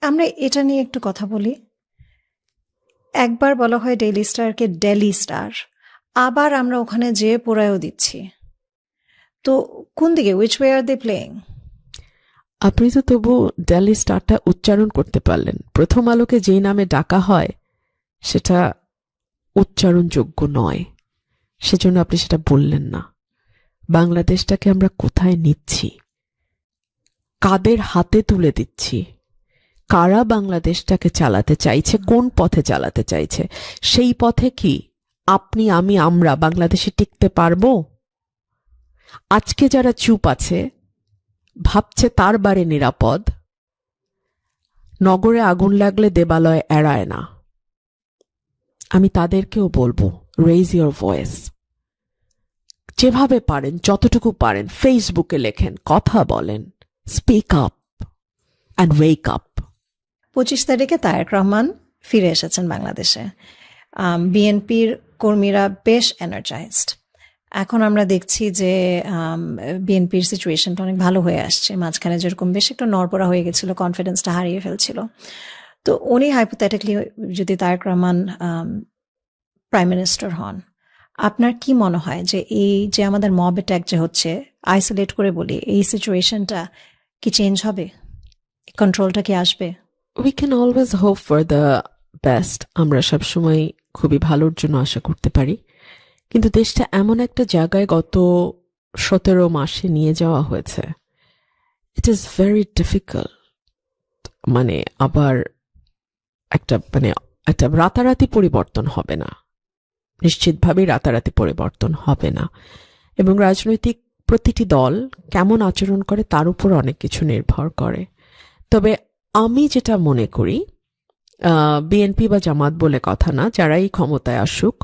আমরা এটা নিয়ে একটু কথা বলি। একবার বলা হয় ডেইলি স্টারকে ডেলি স্টার, আবার আমরা ওখানে যেয়ে পোড়ায়ও দিচ্ছি। তো কোন দিকে, which way are they playing? আপনি তো তবু ডেইলি স্টারটা উচ্চারণ করতে পারলেন। প্রথম আলোকে যেই নামে ডাকা হয় সেটা উচ্চারণযোগ্য নয়, সেজন্য আপনি সেটা বললেন না। বাংলাদেশটাকে আমরা কোথায় নিচ্ছি? কাদের হাতে তুলে দিচ্ছি, কারা বাংলাদেশটাকে চালাতে চাইছে, কোন পথে চালাতে চাইছে, সেই পথে কি আপনি, আমি, আমরা বাংলাদেশে টিকতে পারবো? আজকে যারা চুপ আছে, ভাবছে তার বাড়ি নিরাপদ, নগরে আগুন লাগলে দেবালয় এড়ায় না, আমি তাদেরকেও বলবো, রেইজ ইয়োর ভয়েস। যেভাবে পারেন, যতটুকু পারেন, ফেসবুকে লেখেন, কথা বলেন, speak up and wake up. 25 তারিখে তারেক রহমান ফিরে এসেছেন বাংলাদেশে। বিএনপির কর্মীরা বেশ এনার্জাইজড। এখন আমরা দেখছি যে বিএনপির সিচুয়েশনটা অনেক ভালো হয়ে আসছে। মাঝখানে যেরকম বেশ একটু নড়বড়া হয়ে গেছিল, কনফিডেন্সটা হারিয়ে ফেলছিল। তো উনি হাইপোথেটিক্যালি যদি তারেক রহমান প্রাইম মিনিস্টার হন, আপনার কি মনে হয় যে এই যে আমাদের মব অ্যাটাক যে হচ্ছে, আইসোলেট করে বলি, এই সিচুয়েশনটা কি চেঞ্জ হবে? কন্ট্রোলটা কি আসবে? We can always hope for the best. আমরা সবসময় খুবই ভালোর জন্য আশা করতে পারি, কিন্তু দেশটা এমন একটা জায়গায় গত 17 মাসে নিয়ে যাওয়া হয়েছে, ইট ইজ ভেরি ডিফিকাল্ট। মানে আবার একটা রাতারাতি পরিবর্তন হবে না, নিশ্চিতভাবেই রাতারাতি পরিবর্তন হবে না, এবং রাজনৈতিক প্রতিটি দল কেমন আচরণ করে তার উপর অনেক কিছু নির্ভর করে। তবে আমি যেটা মনে করি, বিএনপি বা জামাত বলে কথা না, যারাই ক্ষমতায় আসুক,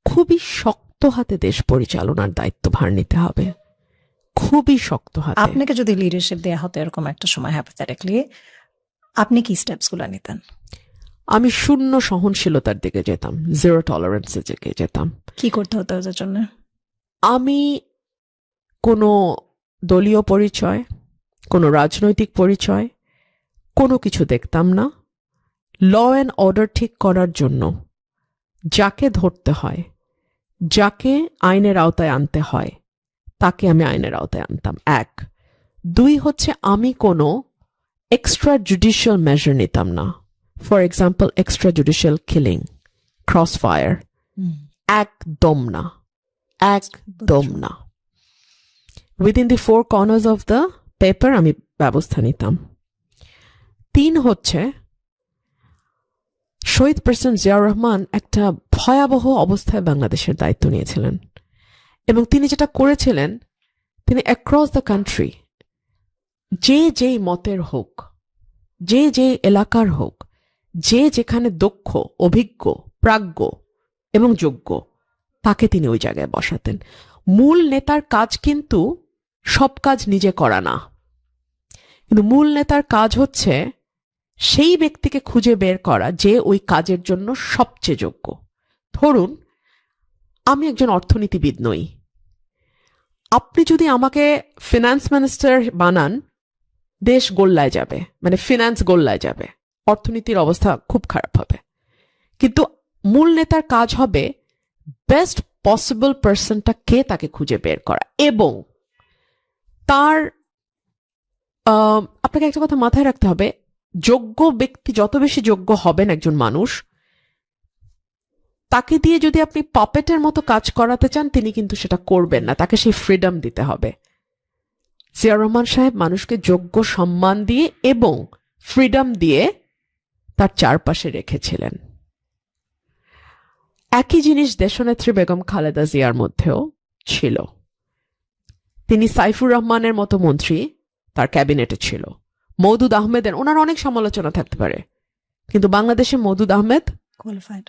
খুবই শক্ত হাতে দেশ পরিচালনার দায়িত্বভার নিতে হবে, খুবই শক্ত হাতে। আপনাকে যদি লিডারশিপ দেওয়া হতো এরকম একটা সময়, হাইপোথেটিক্যালি, আপনি কি স্টেপসগুলো নিতেন? আমি শূন্য সহনশীলতার দিকে যেতাম, জিরো টলারেন্সের দিকে যেতাম। কি করতে হতো ওদের জন্য? আমি কোনো দলীয় পরিচয়, কোনো রাজনৈতিক পরিচয়, কোনো কিছু দেখতাম না। ল অ্যান্ড অর্ডার ঠিক করার জন্য যাকে ধরতে হয়, যাকে আইনের আওতায় আনতে হয়, তাকে আমি আইনের আওতায় আনতাম, 1। 2 হচ্ছে, আমি কোনো এক্সট্রা জুডিশিয়াল মেজার নিতাম না। For example, extra judicial killing, cross fire, একদম না, একদম না। Within the 4 corners of the paper আমি ব্যবস্থা নিতাম। 3 হচ্ছে, শহীদ প্রেসিডেন্ট জিয়াউর রহমান একটা ভয়াবহ অবস্থায় বাংলাদেশের দায়িত্ব নিয়েছিলেন, এবং তিনি যেটা করেছিলেন, তিনি অ্যাক্রস দ্য কান্ট্রি, যে যেই মতের হোক, যে যে এলাকার হোক, যে যেখানে দক্ষ, অভিজ্ঞ, প্রাজ্ঞ এবং যোগ্য, তাকে তিনি ওই জায়গায় বসাতেন। মূল নেতার কাজ কিন্তু সব কাজ নিজে করা না, কিন্তু মূল নেতার কাজ হচ্ছে সেই ব্যক্তিকে খুঁজে বের করা যে ওই কাজের জন্য সবচেয়ে যোগ্য। ধরুন, আমি একজন অর্থনীতিবিদ নই, আপনি যদি আমাকে ফিনান্স মিনিস্টার বানান, দেশ গোল্লায় যাবে, মানে ফিনান্স গোল্লায় যাবে, অর্থনীতির অবস্থা খুব খারাপ হবে। কিন্তু মূল নেতার কাজ হবে বেস্ট পসিবল পার্সনটা কে, তাকে খুঁজে বের করা, এবং তার আপনাকে একটা কথা মাথায় রাখতে হবে, যোগ্য ব্যক্তি যত বেশি যোগ্য হবেন একজন মানুষ, তাকে দিয়ে যদি আপনি পাপেটের মতো কাজ করাতে চান, তিনি কিন্তু সেটা করবেন না, তাকে সেই ফ্রিডম দিতে হবে। জিয়াউর রহমান সাহেব মানুষকে যোগ্য সম্মান দিয়ে এবং ফ্রিডম দিয়ে তার চারপাশে রেখেছিলেন। একই জিনিস দেশনেত্রী বেগম খালেদা জিয়ার মধ্যেও ছিল। তিনি সাইফুর রহমানের মতো মন্ত্রী তার ক্যাবিনেটে ছিল, মওদুদ আহমেদের, ওনার অনেক সমালোচনা থাকতে পারে, কিন্তু বাংলাদেশে মওদুদ আহমেদ কোয়ালিফাইড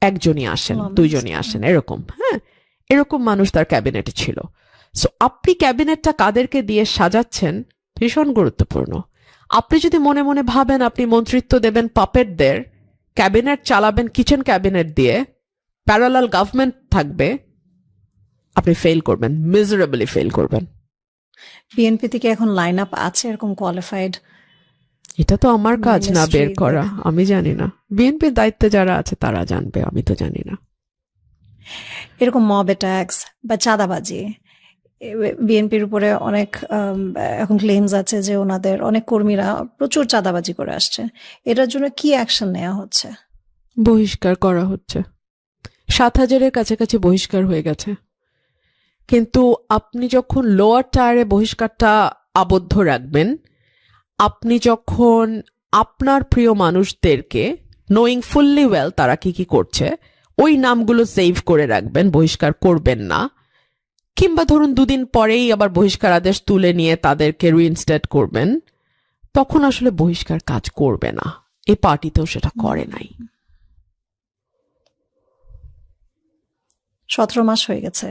একজনই আসেন, 2জনই আসেন, এরকম, হ্যাঁ, এরকম মানুষ তার ক্যাবিনেটে ছিল। সো আপনি ক্যাবিনেটটা কাদেরকে দিয়ে সাজাচ্ছেন ভীষণ গুরুত্বপূর্ণ। আপনি যদি মনে মনে ভাবেন আপনি মন্ত্রিত্ব দেবেন পাপেটদের, ক্যাবিনেট চালাবেন কিচেন ক্যাবিনেট দিয়ে, প্যারালাল গভর্নমেন্ট থাকবে, আপনি ফেল করবেন, মিজারেবলি ফেল করবেন। বিএনপি থেকে এখন লাইন আপ আছে এরকম কোয়ালিফাইড? এটা তো আমার কাজ না বের Ministry করা, আমি জানি না, বিএনপির দায়িত্বে যারা আছে তারা জানবে, আমি তো জানি না। এরকম মব অ্যাটাকস বা চাঁদাবাজি, বিএনপির উপরে অনেক এখন ক্লেমস আছে যে ওনাদের অনেক কর্মীরা প্রচুর চাঁদাবাজি করে আসছে, এটার জন্য কি অ্যাকশন নেওয়া হচ্ছে? বহিষ্কার করা হচ্ছে, 7,000-এর কাছাকাছি বহিষ্কার হয়ে গেছে। কিন্তু আপনি যখন লোয়ার টায়ারে বহিষ্কারটা আবদ্ধ রাখবেন, আপনি যখন আপনার প্রিয় মানুষদেরকে নোয়িং ফুললি ওয়েল তারা কি কি করছে ওই নামগুলো সেভ করে রাখবেন, বহিষ্কার করবেন না, কিংবা ধরুন 2 দিন পরেই আবার বহিষ্কার আদেশ তুলে নিয়ে তাদেরকে রিইনস্টেট করবেন, তখন আসলে বহিষ্কার কাজ করবে না। এই পার্টিতেও সেটা করে নাই। 17 মাস হয়ে গেছে,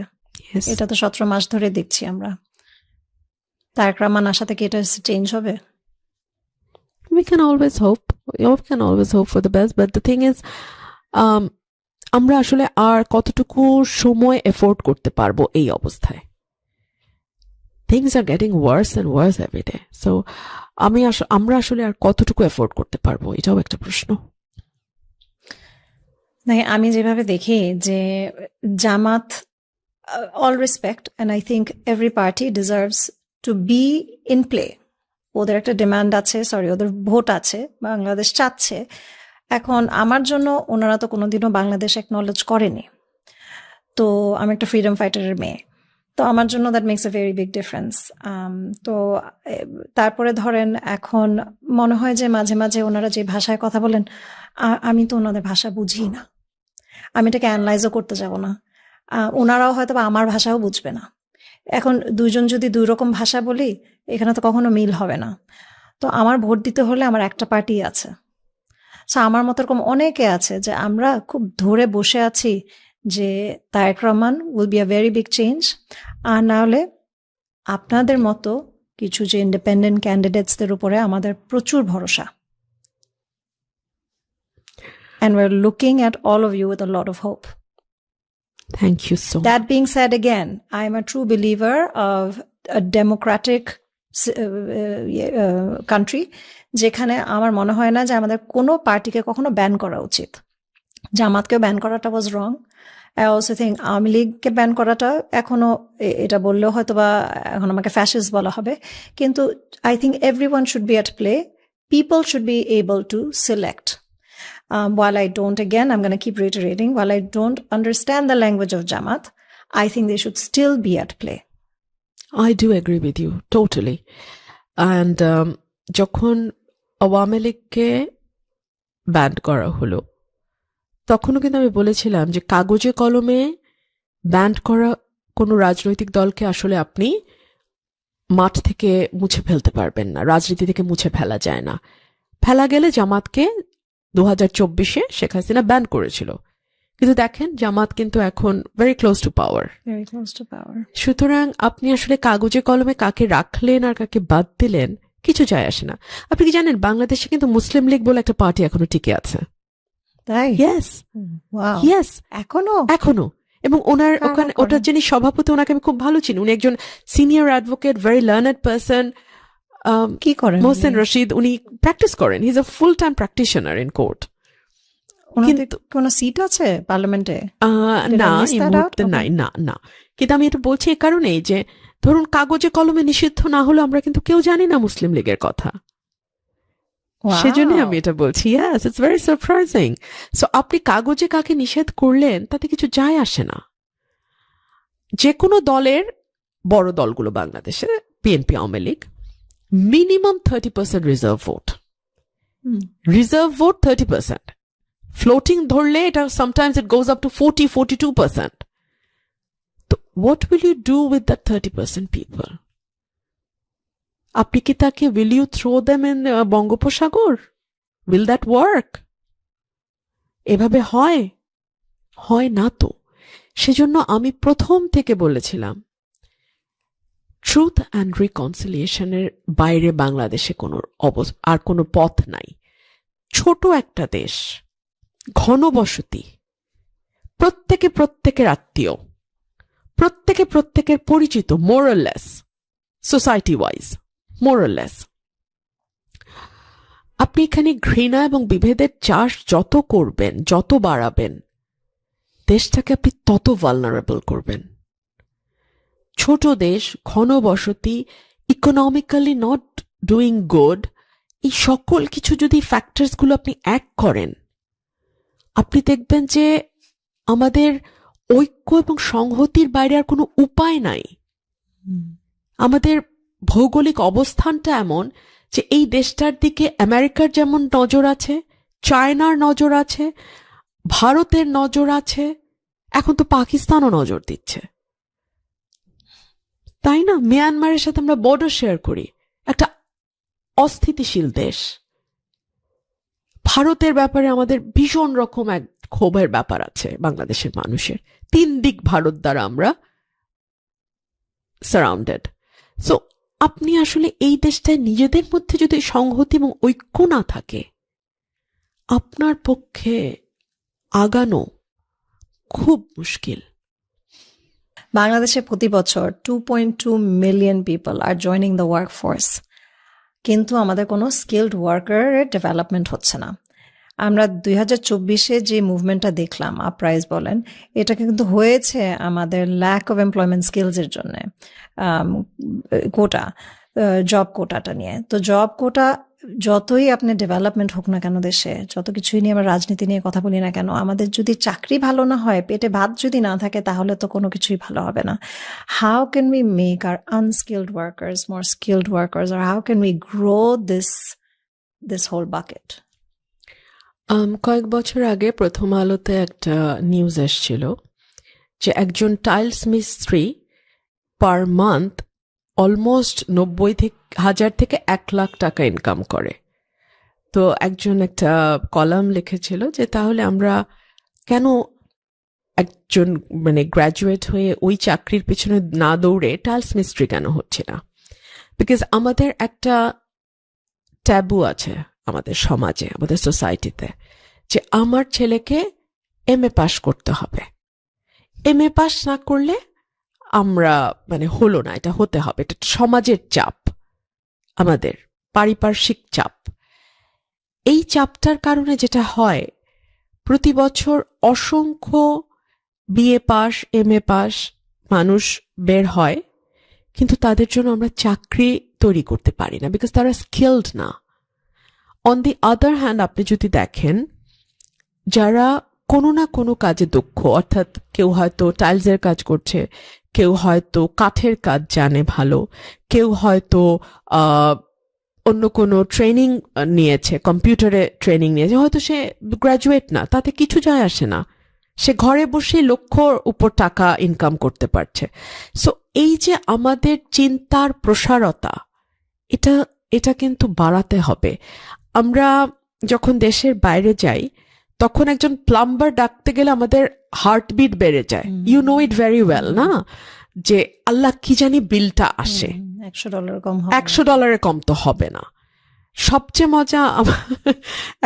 Yes. এটা তো 17 মাস ধরে দেখছি আমরা। তারেক রহমান আশা থেকে এটা চেঞ্জ হবে? We can always hope. We can always hope for the best. But the thing is, আমরা আসলে আর কতটুকু সময় এফোর্ড করতে পারবো এই অবস্থায়? Things are getting worse and worse every day. So আমরা আসলে আর কতটুকু এফোর্ড করতে পারবো, এটাও একটা প্রশ্ন। আমি যেভাবে দেখি যে Jamaat, all respect, and I think every party deserves to be in play. ওদের একটা ডিমান্ড আছে, ওদের ভোট আছে, বাংলাদেশ চাচ্ছে। এখন আমার জন্য ওনারা তো কোনোদিনও বাংলাদেশ অ্যাকনলেজ করেনি। তো আমি একটা ফ্রিডম ফাইটারের মেয়ে, তো আমার জন্য that makes a very big difference. তো তারপরে ধরেন এখন মনে হয় যে মাঝে মাঝে ওনারা যে ভাষায় কথা বলেন, আমি তো ওনাদের ভাষা বুঝি না, আমি এটাকে অ্যানালাইজও করতে যাব না। ওনারাও হয়তো বা আমার ভাষাও বুঝবে না। এখন দুইজন যদি 2 রকম ভাষা বলি, এখানে তো কখনো মিল হবে না। তো আমার ভোট দিতে হলে আমার একটা পার্টি আছে। সো আমার মতো এরকম অনেকে আছে যে আমরা খুব ধরে বসে আছি যে Tarique Rahman will be a very big change. আর না হলে আপনাদের মতো কিছু যে ইন্ডিপেন্ডেন্ট ক্যান্ডিডেটসদের উপরে আমাদের প্রচুর ভরসা। And we're looking at all of you with a lot of hope. Thank you so much. That being said, again, I'm a true believer of a democratic country, যেখানে আমার মনে হয় না যে আমাদের কোনো পার্টিকে কখনো ব্যান করা উচিত। জামাতকেও ব্যান করাটা ওয়াজ রং। আই অলসো থিঙ্ক আওয়ামী লীগকে ব্যান করাটা এখনো, এটা বললেও হয়তো বা এখন আমাকে ফ্যাসিস্ট বলা হবে, কিন্তু I think everyone should be at play. People should be able to select. While I don't, again, I'm going to keep reiterating, while I don't understand the language of Jamaat, I think they should still be at play. I do agree with you, totally. And যখন আওয়ামী লীগকে ব্যান করা হলো, তখনও কিন্তু আমি বলেছিলাম যে কাগজে কলমে ব্যান করা কোনো রাজনৈতিক দলকে আসলে আপনি মাঠ থেকে মুছে ফেলতে পারবেন না, রাজনীতি থেকে মুছে ফেলা যায় না। ফেলা গেলে জামাতকে 2024-এ শেখ হাসিনা ব্যান করেছিল, কিন্তু দেখেন জামাত কিন্তু এখন ভেরি ক্লোজ টু পাওয়ার। সুতরাং আপনি আসলে কাগজে কলমে কাকে রাখলেন আর কাকে বাদ দিলেন কিছু যায় আসে না। আপনি কি জানেন বাংলাদেশে কিন্তু মুসলিম লীগ বলে একটা পার্টি এখনো টিকে আছে? তাই? ইয়েস, ইয়েস, এখনো। এবং ওখানে ওটার যিনি সভাপতি, ওনাকে আমি খুব ভালো চিনি। উনি একজন senior advocate, very learned person. কি করেন? মোহসেন রশিদ, উনি প্র্যাকটিস করেন। He is a full time practitioner in court. কিন্তু কোনো সিট আছে পার্লামেন্টে? না, এই মুহূর্তে নাই। না, কিন্তু আমি এটা বলছি এই কারণেই যে ধরুন কাগজে কলমে নিষিদ্ধ না হলো আমরা কিন্তু কেউ জানি না মুসলিম লীগের কথা। সেজন্য আমি এটা বলছি। Yes, it's very surprising. So আপনি কাগজে কাকে নিষেধ করলেন তাতে কিছু যায় আসে না। যে কোনো দলের, বড় দলগুলো বাংলাদেশে, BNP, Awami League, minimum 30% reserve vote. Reserve vote 30%। Floating ধরলে এটা sometimes it goes up to 40-42%. তো what will you do with that 30% people? আপনি কি তাকে, will you throw them in Bangopasagar? Will that work? এভাবে হয় না তো। সেজন্য আমি প্রথম থেকে বলেছিলাম ট্রুথ অ্যান্ড রিকনসিলিয়েশনের বাইরে বাংলাদেশে আর কোনো পথ নাই। ছোট একটা দেশ, ঘনবসতি, প্রত্যেকে প্রত্যেকের আত্মীয়, প্রত্যেকে প্রত্যেকের পরিচিত, মোরাললেস, সোসাইটি ওয়াইজ মোরাললেস। আপনি এখানে ঘৃণা এবং বিভেদের চাষ যত করবেন, যত বাড়াবেন, দেশটাকে আপনি তত ভালনারেবল করবেন। ছোট দেশ, ঘনবসতি, ইকোনমিক্যালি নট ডুইং গুড, এই সকল কিছু যদি ফ্যাক্টরসগুলো আপনি এক করেন, আপনি দেখবেন যে আমাদের ঐক্য এবং সংহতির বাইরে আর কোনো উপায় নাই। আমাদের ভৌগোলিক অবস্থানটা এমন যে এই দেশটার দিকে আমেরিকার যেমন নজর আছে, চায়নার নজর আছে, ভারতের নজর আছে, এখন তো পাকিস্তানও নজর দিচ্ছে, তাই না? মিয়ানমারের সাথে আমরা বর্ডার শেয়ার করি, একটা অস্থিতিশীল দেশ। ভারতের ব্যাপারে আমাদের ভীষণ রকম এক ক্ষোভের ব্যাপার আছে বাংলাদেশের মানুষের। 3 দিক ভারত দ্বারা আমরা সারাউন্ডেড। সো আপনি আসলে এই দেশটায় নিজেদের মধ্যে যদি সংহতি এবং ঐক্য না থাকে, আপনার পক্ষে আগানো খুব মুশকিল। বাংলাদেশে প্রতি বছর 2.2 million people are joining the workforce, কিন্তু আমাদের কোনো স্কিলড ওয়ার্কারের ডেভেলপমেন্ট হচ্ছে না। আমরা 2024-এ যে মুভমেন্টটা দেখলাম, আপরাইজ বলেন, এটা কিন্তু হয়েছে আমাদের ল্যাক অফ এমপ্লয়মেন্ট স্কিলসের জন্য, কোটা, জব কোটাটা নিয়ে। তো জব কোটা যতই আপনি ডেভেলপমেন্ট হোক না কেন দেশে, যত কিছুই নিয়ে আমরা রাজনীতি নিয়ে কথা বলি না কেন, আমাদের যদি চাকরি ভালো না হয়, পেটে ভাত যদি না থাকে, তাহলে তো কোনো কিছুই ভালো হবে না। How can we make our unskilled workers more skilled workers, আর how can we grow this whole bucket? কয়েক বছর আগে প্রথম আলোতে একটা নিউজ এসেছিল যে একজন টাইলস মিস্ত্রি পার মান্থ অলমোস্ট 90,000 থেকে 1 লাখ টাকা ইনকাম করে। তো একজন একটা কলাম লিখেছিল যে তাহলে আমরা কেন একজন গ্র্যাজুয়েট হয়ে ওই চাকরির পিছনে না দৌড়ে টাইলস মিস্ত্রি কেন হচ্ছে না? বিকজ আমাদের একটা ট্যাবু আছে আমাদের সমাজে, আমাদের সোসাইটিতে, যে আমার ছেলেকে MA পাস করতে হবে, MA পাস না করলে আমরা হলো না, এটা হতে হবে। এটা সমাজের চাপ, আমাদের পারিপার্শ্বিক চাপ। এই চাপটার কারণে যেটা হয়, প্রতি বছর অসংখ্য BA পাস, MA পাস মানুষ বের হয়, কিন্তু তাদের জন্য আমরা চাকরি তৈরি করতে পারি না, বিকজ তারা স্কিলড না। অন দি আদার হ্যান্ড, আপনি যদি দেখেন, যারা কোনো না কোনো কাজে দক্ষ, অর্থাৎ কেউ হয়তো টাইলসের কাজ করছে, কেউ হয়তো কাঠের কাজ জানে ভালো, কেউ হয়তো অন্য কোনো ট্রেনিং নিয়েছে, কম্পিউটারে ট্রেনিং নিয়েছে, হয়তো সে গ্র্যাজুয়েট না, তাতে কিছু যায় আসে না, সে ঘরে বসেই লক্ষর উপর টাকা ইনকাম করতে পারছে। সো এই যে আমাদের চিন্তার প্রসারতা, এটা কিন্তু বাড়াতে হবে। আমরা যখন দেশের বাইরে যাই, তখন একজন প্লাম্বার ডাকতে গেলে আমাদের হার্টবিট বেড়ে যায়। You know it very well না, যে আল্লাহ কি জানি বিলটা আসে, $100 কম তো হবে না। সবচেয়ে মজা,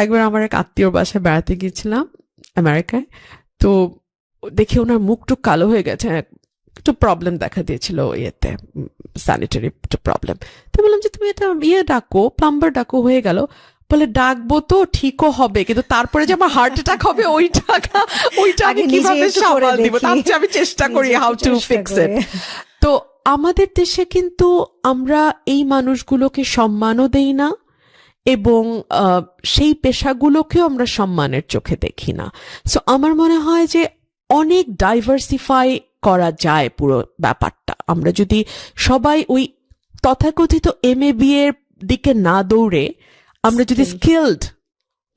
একবার আমার এক আত্মীয়র বাসায় বেড়াতে গিয়েছিলাম আমেরিকায়, তো দেখে ওনার মুখটুক কালো হয়ে গেছে, একটু প্রবলেম দেখা দিয়েছিল ইয়েতে, স্যানিটারি প্রবলেম। তো বললাম যে তুমি এটা ডাকো, প্লাম্বার ডাকো, হয়ে গেল। বলে ডাকবো তো ঠিকও হবে, কিন্তু তারপরে যে আমার হার্ট অ্যাটাক হবে, ওইটা আমি কিভাবে সামাল দিব? তার চেয়ে আমি চেষ্টা করি হাউ টু ফিক্স ইট। তো আমাদের দেশে কিন্তু আমরা এই মানুষগুলোকে সম্মানও দেই না, এবং সেই পেশাগুলোকেও আমরা সম্মানের চোখে দেখি না। সো আমার মনে হয় যে অনেক ডাইভার্সিফাই করা যায় পুরো ব্যাপারটা। আমরা যদি সবাই ওই তথাকথিত MA BA এর দিকে না দৌড়ে আমরা যদি স্কিলড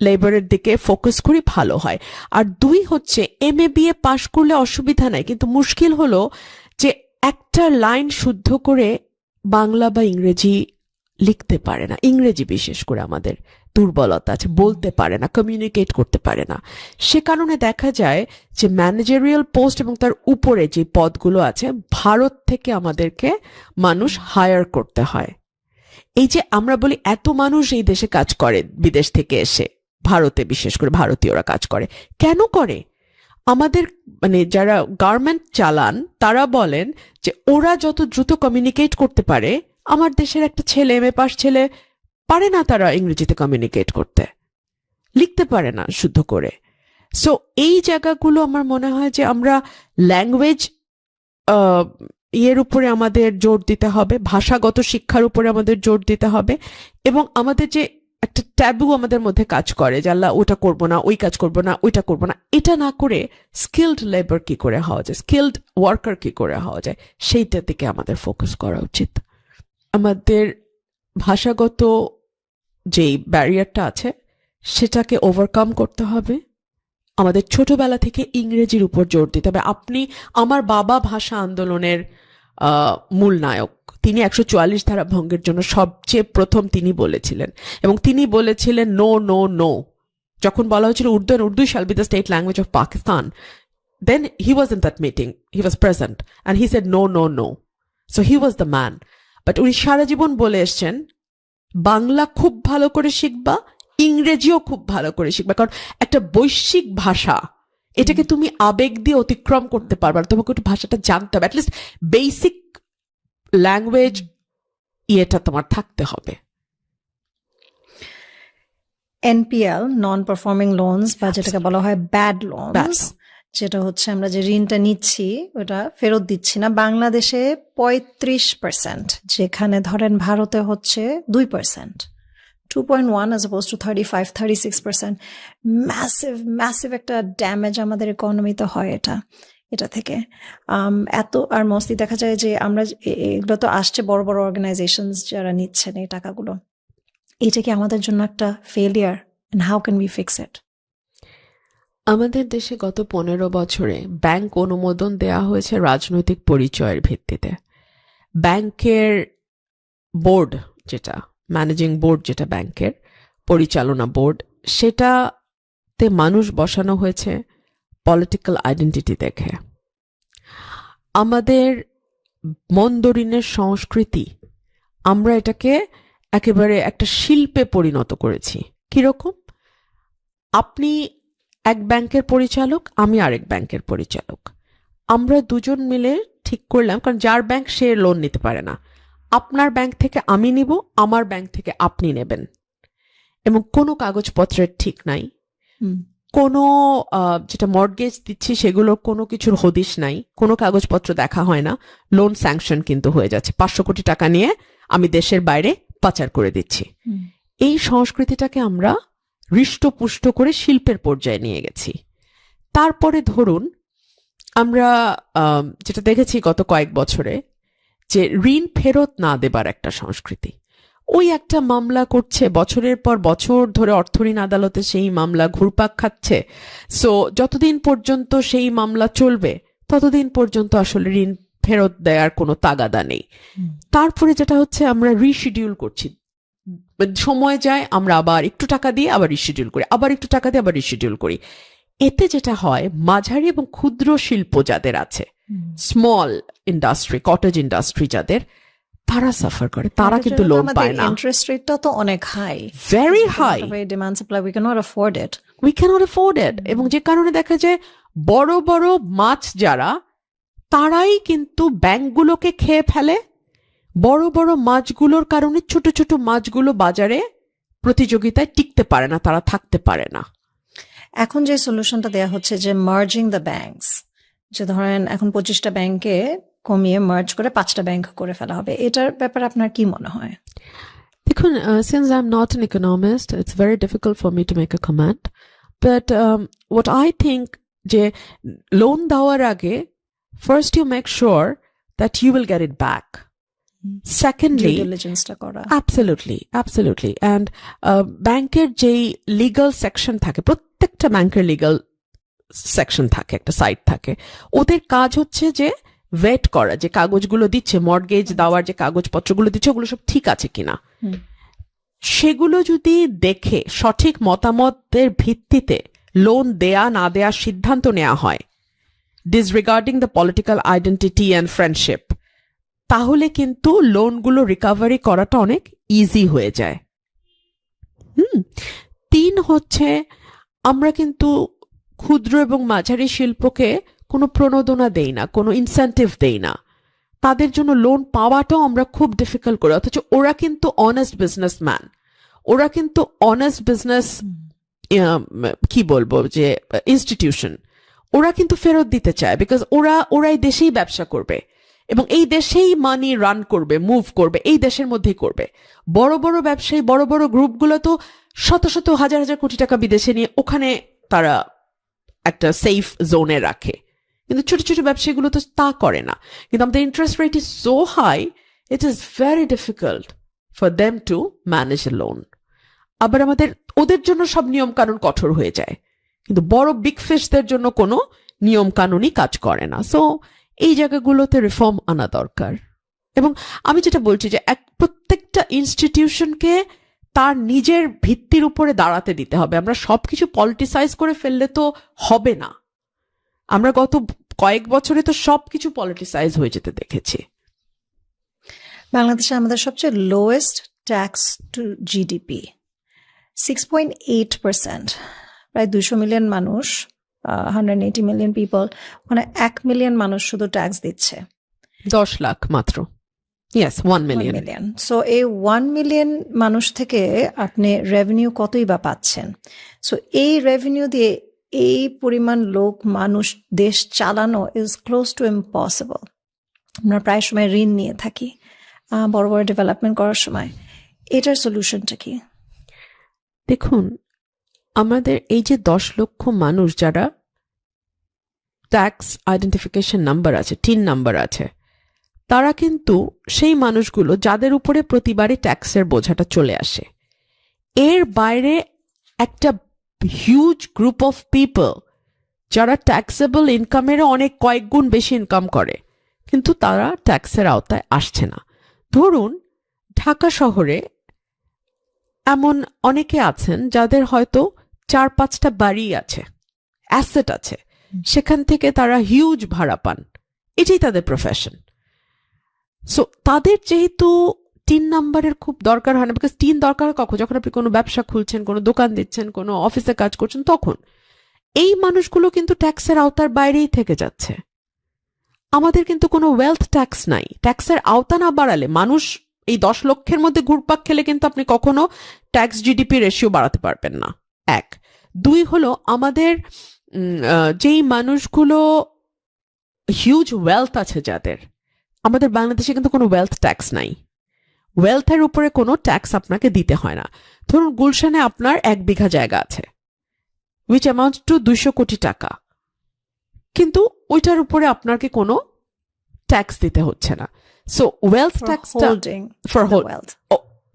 লেবারের দিকে ফোকাস করি, ভালো হয়। আর 2 হচ্ছে, MA BA পাশ করলে অসুবিধা নাই, কিন্তু মুশকিল হলো যে একটা লাইন শুদ্ধ করে বাংলা বা ইংরেজি লিখতে পারে না, ইংরেজি বিশেষ করে আমাদের দুর্বলতা আছে, বলতে পারে না, কমিউনিকেট করতে পারে না। সে কারণে দেখা যায় যে ম্যানেজারিয়াল পোস্ট এবং তার উপরে যে পদগুলো আছে, ভারত থেকে আমাদেরকে মানুষ হায়ার করতে হয়। এই যে আমরা বলি এত মানুষ এই দেশে কাজ করে বিদেশ থেকে এসে, ভারতে বিশেষ করে ভারতীয়রা কাজ করে, কেন করে? আমাদের যারা গার্মেন্ট চালান, তারা বলেন যে ওরা যত দ্রুত কমিউনিকেট করতে পারে, আমার দেশের একটা ছেলে, MA পাস ছেলে পারে না তারা ইংরেজিতে কমিউনিকেট করতে, লিখতে পারে না শুদ্ধ করে। সো এই জায়গাগুলো আমার মনে হয় যে আমরা ল্যাঙ্গুয়েজ উপরে আমাদের জোর দিতে হবে, ভাষাগত শিক্ষার উপরে আমাদের জোর দিতে হবে, এবং আমাদের যে একটা ট্যাবু আমাদের মধ্যে কাজ করে যে আল্লাহ ওটা করবো না, ওই কাজ করবো না, ওইটা করবো না, এটা না করে স্কিলড লেবার কি করে হওয়া যায়, স্কিলড ওয়ার্কার কি করে হওয়া যায়, সেইটার দিকে আমাদের ফোকাস করা উচিত। আমাদের ভাষাগত যেই ব্যারিয়ারটা আছে সেটাকে ওভারকাম করতে হবে। আমাদের ছোটবেলা থেকে ইংরেজির উপর জোর দিতে হবে। আপনি, আমার বাবা ভাষা আন্দোলনের মূল নায়ক, তিনি 144 ধারা ভঙ্গের জন্য সবচেয়ে প্রথম তিনি বলেছিলেন, এবং তিনি বলেছিলেন নো নো নো। যখন বলা হয়েছিল Urdu shall be the state language of Pakistan, then he was in that meeting, he was present, and he said no no no. So he was the man. But উনি সারা জীবন বলে এসছেন বাংলা খুব ভালো করে শিখবা, ইংরেজিও খুব ভালো করে শিখবা, কারণ একটা বৈশ্বিক ভাষা, এটাকে তুমি আবেগ দিয়ে অতিক্রম করতে পারবে না, তোমাকে একটু ভাষাটা জানতে হবে, অ্যাটলিস্ট বেসিক ল্যাঙ্গুয়েজ ইয়েটা তোমার থাকতে হবে। এনপিএল, নন পারফর্মিং লোনস, বা যেটাকে বলা হয় ব্যাড লোনস, ব্যাস। যেটা হচ্ছে আমরা যে ঋণটা নিচ্ছি ওটা ফেরত দিচ্ছি না, বাংলাদেশে 35%, যেখানে ধরেন ভারতে হচ্ছে 2%, 2.1 as opposed to 35-36%। ম্যাসিভ একটা ড্যামেজ আমাদের ইকোনমিতে হয় এটা থেকে। এত, আর মোস্টলি দেখা যায় যে আমরা এগুলো তো আসছে বড় বড় অর্গানাইজেশনস যারা নিচ্ছেন এই টাকাগুলো। এটা কি আমাদের জন্য একটা failure, and how can we fix it? আমাদের দেশে গত 15 বছরে ব্যাংক অনুমোদন দেয়া হয়েছে রাজনৈতিক পরিচয়ের ভিত্তিতে। ব্যাংকের বোর্ড, যেটা ম্যানেজিং বোর্ড, যেটা ব্যাংকের পরিচালনা বোর্ড, সেটাতে মানুষ বসানো হয়েছে পলিটিক্যাল আইডেন্টিটি দেখে। আমাদের মন্দরিনের সংস্কৃতি, আমরা এটাকে একেবারে একটা শিল্পে পরিণত করেছি। কিরকম? আপনি এক ব্যাংকের পরিচালক, আমি আরেক ব্যাংকের পরিচালক, আমরা দুজন মিলে ঠিক করলাম, কারণ যার ব্যাংক সে লোন নিতে পারে না, আপনার ব্যাংক থেকে আমি নিব, আমার ব্যাংক থেকে আপনি নেবেন, এবং কোনো কাগজপত্রের ঠিক নাই, কোনো যেটা মর্টগেজ দিচ্ছি সেগুলোর কোনো কিছুর হদিশ নাই, কোনো কাগজপত্র দেখা হয় না, লোন স্যাংশন কিন্তু হয়ে যাচ্ছে, 500 কোটি টাকা নিয়ে আমি দেশের বাইরে পাচার করে দিচ্ছি। এই সংস্কৃতিটাকে আমরা হৃষ্টপুষ্ট করে শিল্পের পর্যায়ে নিয়ে গেছি। তারপরে ধরুন আমরা যেটা দেখেছি গত কয়েক বছরে, যে ঋণ ফেরত না দেবার একটা সংস্কৃতি, ওই একটা মামলা করছে বছরের পর বছর ধরে অর্থ ঋণ আদালতে, সেই মামলা ঘুরপাক খাচ্ছে। সো যতদিন পর্যন্ত সেই মামলা চলবে ততদিন পর্যন্ত আসলে ঋণ ফেরত দেওয়ার কোনো তাগাদা নেই। তারপরে যেটা হচ্ছে, আমরা রিশিডিউল করছি, সময় যায়, আমরা আবার একটু টাকা দিয়ে আবার রিশিডিউল করি, আবার একটু টাকা দিয়ে আবার রিশিডিউল করি। এতে যেটা হয়, মাঝারি এবং ক্ষুদ্র শিল্প যাদের আছে, স্মল ইন্ডাস্ট্রি, কটেজ ইন্ডাস্ট্রি যাদের, তারা সাফার করে, তারা কিন্তু লোন পায় না। ইন্টারেস্ট রেটটা তো অনেক high, very high, demand supply, we can't afford it, এবং যে কারণে দেখা যায় বড় বড় মাছ যারা, তারাই কিন্তু ব্যাংকগুলোকে খেয়ে ফেলে। বড় বড় মাছগুলোর কারণে ছোট ছোট মাছগুলো বাজারে প্রতিযোগিতায় টিকতে পারে না, তারা থাকতে পারে না। এখন যে সলিউশনটা দেয়া হচ্ছে যে মার্জিং দ্য ব্যাংকস, যে ধরেন এখন 25টা ব্যাংকে কমিয়ে মার্জ করে 5টা ব্যাংক করে ফেলা হবে, এটার ব্যাপারে আপনার কি মনে হয়? দেখুন, since I'm not an economist, it's very difficult for me to make a comment. But what I think, যে লোন দেওয়ার আগে first you make sure that you will get it back. Secondly, Due diligence-টা করা। absolutely. And ব্যাংকের যেই লিগাল সেকশন থাকে, প্রত্যেকটা ব্যাংকের লিগাল সেকশন থাকে, একটা সাইট থাকে, ওদের কাজ হচ্ছে যে ভেট করা, যে কাগজগুলো দিচ্ছে, মর্টগেজ দেওয়ার যে কাগজপত্রগুলো দিচ্ছে, ওগুলো সব ঠিক আছে কিনা, সেগুলো যদি দেখে সঠিক মতামতের ভিত্তিতে লোন দেয়া না দেওয়ার সিদ্ধান্ত নেওয়া হয়, disregarding the political identity and friendship, তাহলে কিন্তু লোনগুলো রিকভারি করাটা অনেক ইজি হয়ে যায়। 3 হচ্ছে, আমরা কিন্তু ক্ষুদ্র এবং মাঝারি শিল্পকে কোনো প্রণোদনা দেই না, কোনো ইনসেন্টিভ দেই না, তাদের জন্য লোন পাওয়াটাও আমরা খুব ডিফিকাল্ট করি। অথচ ওরা কিন্তু অনেস্ট বিজনেসম্যান, ওরা কিন্তু অনেস্ট বিজনেস, কি বলবো, যে ইনস্টিটিউশন, ওরা কিন্তু ফেরত দিতে চায়, বিকজ ওরাই দেশেই ব্যবসা করবে এবং এই দেশেই মানি রান করবে, মুভ করবে, এই দেশের মধ্যেই করবে। বড় বড় ব্যবসায়ী, বড় বড় গ্রুপগুলো তো শত শত হাজার হাজার কোটি টাকা বিদেশে নিয়ে ওখানে তারা একটা সেফ জোনে রাখে, কিন্তু ছোট ছোট ব্যবসায়ীগুলো তো তা করে না। কিন্তু আমাদের interest rate is so high, it is very difficult for them to manage a loan. আবার আমাদের ওদের জন্য সব নিয়ম কানুন কঠোর হয়ে যায়, কিন্তু বড় বিগ ফিশদের জন্য কোনো নিয়ম কানুনই কাজ করে না। সো এই জায়গাগুলোতে রিফর্ম আনা দরকার। এবং আমি যেটা বলছি যে প্রত্যেকটা ইনস্টিটিউশনকে তার নিজের ভিত্তির উপরে দাঁড়াতে দিতে হবে। আমরা সবকিছু পলিটিসাইজ করে ফেললে তো হবে না। আমরা গত কয়েক বছরে তো সবকিছু পলিটিসাইজ হয়ে যেতে দেখেছি। বাংলাদেশে আমাদের সবচেয়ে লোয়েস্ট ট্যাক্স টু জিডিপি 6.8%, প্রায় 200 মিলিয়ন মানুষ, 180 মিলিয়ন পিপল, ওখানে 1 মিলিয়ন মানুষ শুধু ট্যাক্স দিচ্ছে। 10 লাখ মাত্র। Yes, 1 million. মিলিয়ন। সো এই 1 মিলিয়ন মানুষ থেকে আপনি রেভিনিউ কতই বা পাচ্ছেন? সো এই রেভিনিউ দিয়ে এই পরিমাণ লোক মানুষ দেশ চালানো ইজ ক্লোজ টু ইম্পসিবল। আমরা প্রায় সময় ঋণ নিয়ে থাকি বড় বড় ডেভেলপমেন্ট করার সময়। এটার সলিউশনটা কি? দেখুন, আমাদের এই যে 10 লক্ষ মানুষ যারা ট্যাক্স আইডেন্টিফিকেশন নাম্বার আছে, টিন নাম্বার আছে, তারা কিন্তু সেই মানুষগুলো যাদের উপরে প্রতিবারই ট্যাক্সের বোঝাটা চলে আসে। এর বাইরে একটা হিউজ গ্রুপ অফ পিপল যারা ট্যাক্সেবল ইনকামেরও অনেক কয়েক গুণ বেশি ইনকাম করে, কিন্তু তারা ট্যাক্সের আওতায় আসছে না। ধরুন, ঢাকা শহরে এমন অনেকে আছেন যাদের হয়তো 4-5টা বাড়ি আছে, অ্যাসেট আছে, সেখান থেকে তারা হিউজ ভাড়া পান, এটাই তাদের প্রফেশন। সো তাদের যেহেতু টিন নাম্বারের খুব দরকার হয় না, বিকজ টিন দরকার কখন? যখন আপনি কোনো ব্যবসা খুলছেন, কোনো দোকান দিচ্ছেন, কোনো অফিসে কাজ করছেন, তখন। এই মানুষগুলো কিন্তু ট্যাক্সের আওতার বাইরেই থেকে যাচ্ছে। আমাদের কিন্তু কোনো ওয়েলথ ট্যাক্স নাই। ট্যাক্সের আওতা না বাড়ালে মানুষ এই 10 লক্ষের মধ্যে ঘুরপাক খেলে কিন্তু আপনি কখনো ট্যাক্স জিডিপি রেশিও বাড়াতে পারবেন না। 1, 2 হলো আমাদের যেই মানুষগুলো হিউজ ওয়েলথ আছে যাদের, আমাদের বাংলাদেশে কিন্তু কোনো ওয়েলথ ট্যাক্স নাই। ওয়েলথের উপরে কোনো ট্যাক্স আপনাকে দিতে হয় না। ধরুন, গুলশানে আপনার 1 বিঘা জায়গা আছে, উইচ অ্যামাউন্ট টু 200 কোটি টাকা, কিন্তু ওইটার উপরে আপনাকে কোনো ট্যাক্স দিতে হচ্ছে না। সো ওয়েলথ ট্যাক্সটা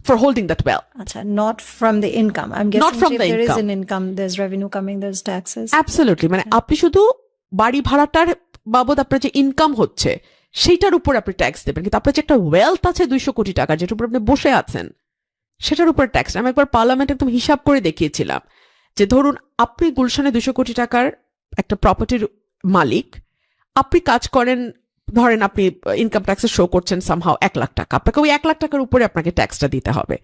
for holding that well. আচ্ছা, not from the income. I'm guessing Not from if the there is income. an income, there's revenue coming, there's taxes. Absolutely, মানে আপনি শুধু বাড়ি ভাড়াটার বাবদ আপনার যে ইনকাম হচ্ছে সেইটার উপর আপনি ট্যাক্স দেবেন, কিন্তু আপনার যে একটা ওয়েলথ আছে 200 কোটি টাকা, যেটার উপর আপনি বসে আছেন, সেটার উপর ট্যাক্স। আমি একবার পার্লামেন্টে একদম হিসাব করে দেখিয়েছিলাম যে ধরুন আপনি গুলশানে 200 কোটি টাকার একটা প্রপার্টির মালিক, আপনি কাজ করেন, ধরেন আপনি ইনকাম ট্যাক্সে শো করছেন সামহাও 1 লাখ টাকা, আপনাকে ওই 1 লাখ টাকার উপরে আপনাকে ট্যাক্সটা দিতে হবে।